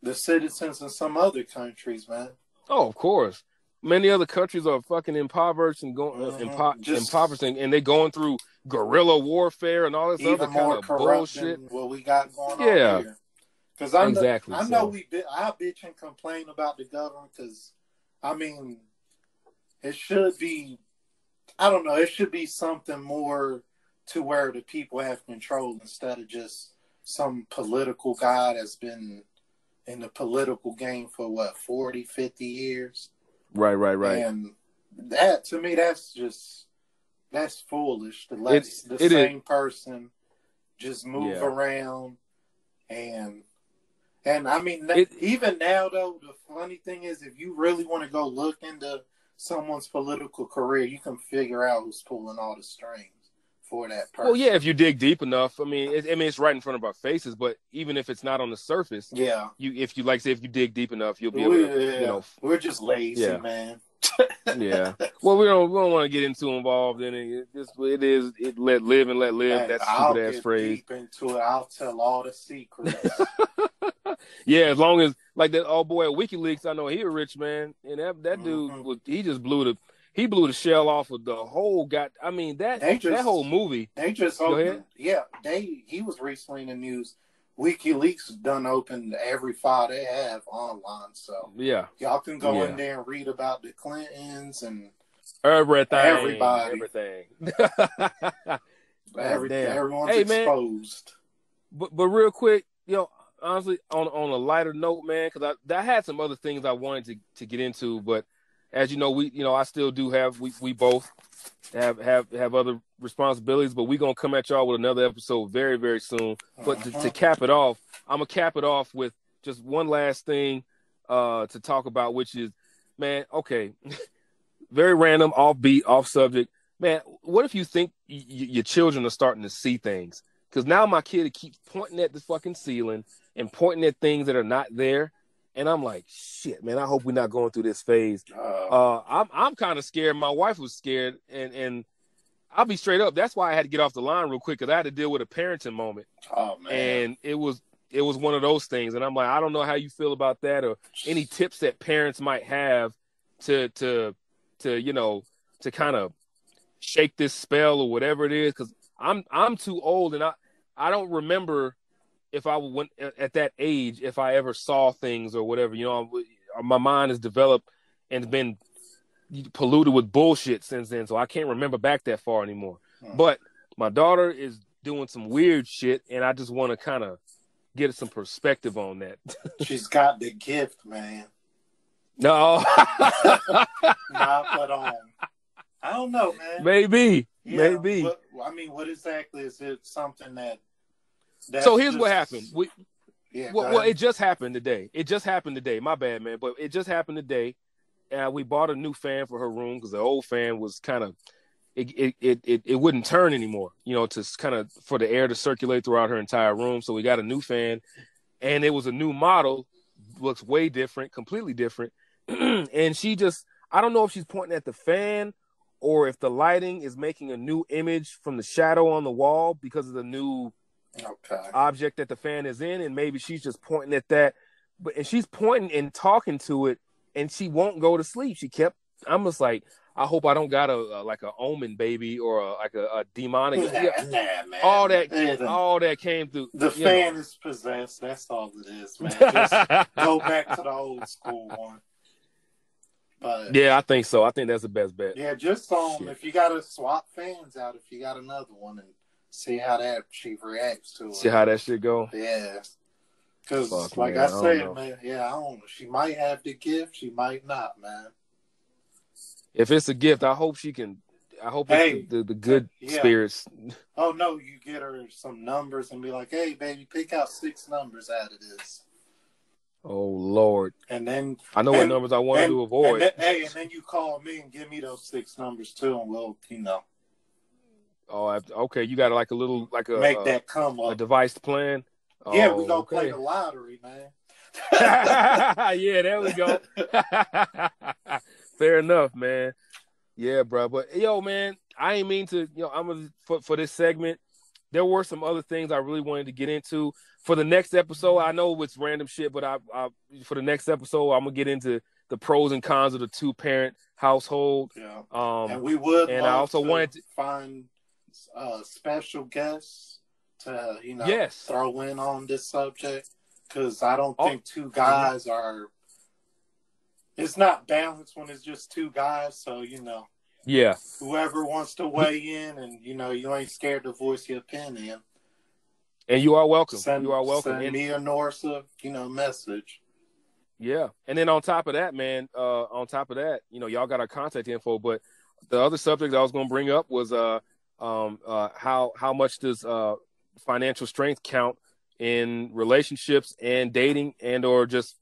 B: the citizens in some other countries, man.
A: Oh, of course. Many other countries are fucking impoverished and going impoverishing, and they're going through guerrilla warfare and all this other kind of bullshit.
B: What we got going on here. Because I know I bitch and complain about the government because, I mean, it should be, I don't know, it should be something more to where the people have control instead of just some political guy that's been in the political game for 40, 50 years.
A: Right.
B: And that, to me, that's foolish to let the same person just move around. And I mean, even now, though, the funny thing is, if you really want to go look into someone's political career, you can figure out who's pulling all the strings for that person.
A: Well, yeah, if you dig deep enough. I mean, it's right in front of our faces, but even if it's not on the surface, if you dig deep enough, you'll be able to,
B: we're just lazy, man.
A: Yeah. Well, we don't want to get too involved in it. Let live and let live.
B: Hey,
A: that stupid ass phrase.
B: Deep into it. I'll tell all the secrets.
A: Yeah, as long as like that old boy at WikiLeaks, I know he a rich man, and that dude he just blew the shell off of the whole I mean that whole movie.
B: They just opened. Yeah, he was recently in the news. WikiLeaks done opened every file they have online, so y'all can go in there and read about the Clintons and everybody. Everyone's exposed.
A: Man. But real quick, honestly, on a lighter note, man, because I had some other things I wanted to get into, but as you know, I still do have we both have other responsibilities, but we're gonna come at y'all with another episode very, very soon. But to cap it off, I'm gonna cap it off with just one last thing to talk about, which is, man, okay, very random, offbeat, off subject, man. What if you think your children are starting to see things? Because now my kid keeps pointing at the fucking ceiling and pointing at things that are not there. And I'm like, shit, man, I hope we're not going through this phase. I'm kind of scared. My wife was scared. And I'll be straight up. That's why I had to get off the line real quick, because I had to deal with a parenting moment.
B: Oh, man.
A: And it was one of those things. And I'm like, I don't know how you feel about that, or any tips that parents might have to kind of shake this spell or whatever it is. Because I'm too old, and I don't remember if I went at that age, if I ever saw things or whatever. my mind has developed and been polluted with bullshit since then, so I can't remember back that far anymore. But my daughter is doing some weird shit, and I just want to kind of get some perspective on that.
B: She's got the gift, man.
A: No.
B: Nah, but I don't know, man.
A: Maybe.
B: What exactly is it? Something that?
A: So here's what happened.
B: Well,
A: it just happened today. My bad, man. But it just happened today. We bought a new fan for her room because the old fan was kind of it wouldn't turn anymore. To kind of for the air to circulate throughout her entire room. So we got a new fan, and it was a new model. Looks way different, completely different. And I don't know if she's pointing at the fan or if the lighting is making a new image from the shadow on the wall because of the new object that the fan is in, and maybe she's just pointing at that. And she's pointing and talking to it, and she won't go to sleep. I'm just like, I hope I don't got a omen baby or a demonic.
B: Man.
A: All that came through.
B: The fan is possessed. That's all it is, man. Just go back to the old school one. But
A: yeah, I think so. I think that's the best bet.
B: Yeah, just if you got to swap fans out, if you got another one, and see how she reacts to it.
A: See how that shit go.
B: Yeah. Because, I said, man, I don't know. She might have the gift. She might not, man.
A: If it's a gift, I hope she can. I hope it's the good spirits.
B: Oh, no, you get her some numbers and be like, hey, baby, pick out 6 numbers out of this.
A: Oh, Lord.
B: And then
A: I know what numbers I want to avoid.
B: And then you call me and give me those 6 numbers too, and we'll,
A: Oh, okay. You got
B: make that come up.
A: A device plan.
B: Yeah, we gonna play the lottery, man.
A: Yeah, there we go. Fair enough, man. Yeah, bro. But yo, man, I ain't mean to. For this segment, there were some other things I really wanted to get into. For the next episode, I know it's random shit, but for the next episode, I'm gonna get into the pros and cons of the 2-parent household.
B: Yeah. And we would.
A: And I also wanted to
B: find special guests to throw in on this subject, because I don't think 2 guys are. It's not balanced when it's just 2 guys. So
A: yeah.
B: Whoever wants to weigh in, and you ain't scared to voice your opinion.
A: And you are welcome.
B: Send
A: And
B: me or Norris a message.
A: Yeah, and then on top of that, man, y'all got our contact info. But the other subject I was going to bring up was how much does financial strength count in relationships and dating, and or just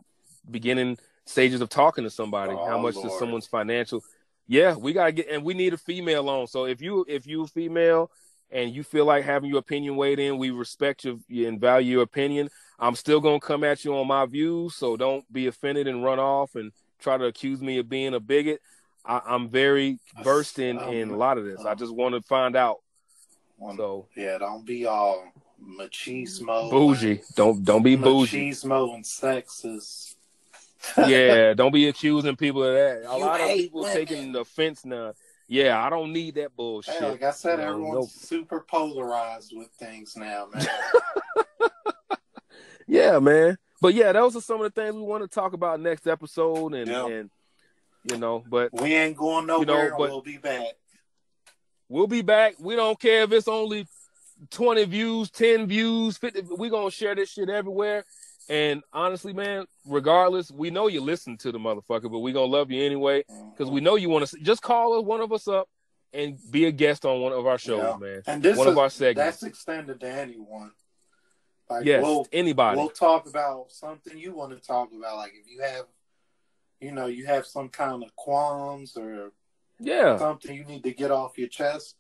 A: beginning stages of talking to somebody? How much does someone's financial? Yeah, we gotta get, and we need a female on. So if you a female and you feel like having your opinion weighed in, we respect you and value your opinion. I'm still going to come at you on my views, so don't be offended and run off and try to accuse me of being a bigot. I'm very versed in a lot of this. I just want to find out.
B: Don't be all machismo.
A: Bougie. Don't be bougie.
B: Machismo and sexist.
A: Yeah, don't be accusing people of that. A lot of people taking offense now. Yeah, I don't need that bullshit.
B: Hey, like I said, everyone's super polarized with things now, man.
A: Yeah, man. But yeah, those are some of the things we want to talk about next episode, and but
B: we ain't going nowhere. But we'll be back.
A: We'll be back. We don't care if it's only 20 views, 10 views, 50. We're gonna share this shit everywhere. And honestly, man, regardless, we know you listen to the motherfucker, but we gonna love you anyway, because we know you want to just call one of us up and be a guest on one of our shows, man.
B: And this
A: one of our segments.
B: That's extended to anyone. Like,
A: yes, anybody.
B: We'll talk about something you want to talk about. Like if you have, you have some kind of qualms or something you need to get off your chest,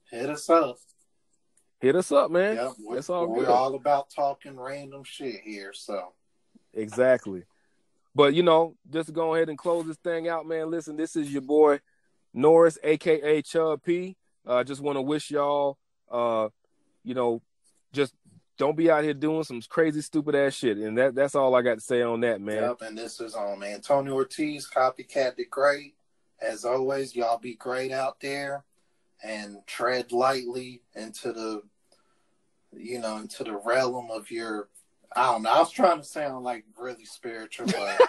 B: hit us up.
A: Hit us up, man.
B: Yep,
A: That's all good.
B: We're all about talking random shit here, so.
A: Exactly. But, just to go ahead and close this thing out, man, listen, this is your boy, Norris, a.k.a. Chub P. Just want to wish y'all, just don't be out here doing some crazy, stupid-ass shit. And that's all I got to say on that, man.
B: Yep, and this is on Antonio Ortiz, Copycat the Great. As always, y'all be great out there. And tread lightly into the realm of your I don't know. I was trying to sound like really spiritual, but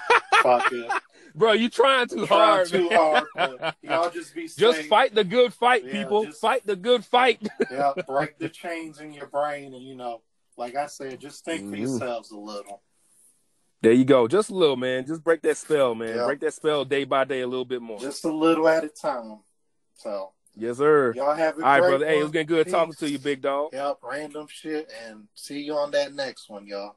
B: fuck it.
A: Bro, you trying too
B: Trying
A: hard.
B: too hard, but y'all just be
A: Just
B: safe.
A: fight the good fight,
B: Yeah,
A: people.
B: just-
A: Fight the good fight.
B: Yeah, break the chains in your brain, and like I said, just think for yourselves a little.
A: There you go. Just a little, man. Just break that spell, man.
B: Yeah.
A: Break that spell day by day a little bit more.
B: Just a little at a time. So,
A: yes, sir.
B: y'all have a
A: All right,
B: great
A: brother.
B: one.
A: Hey, it was getting good
B: Peace.
A: talking to you, big dog.
B: Yep, random shit, and see you on that next one, y'all.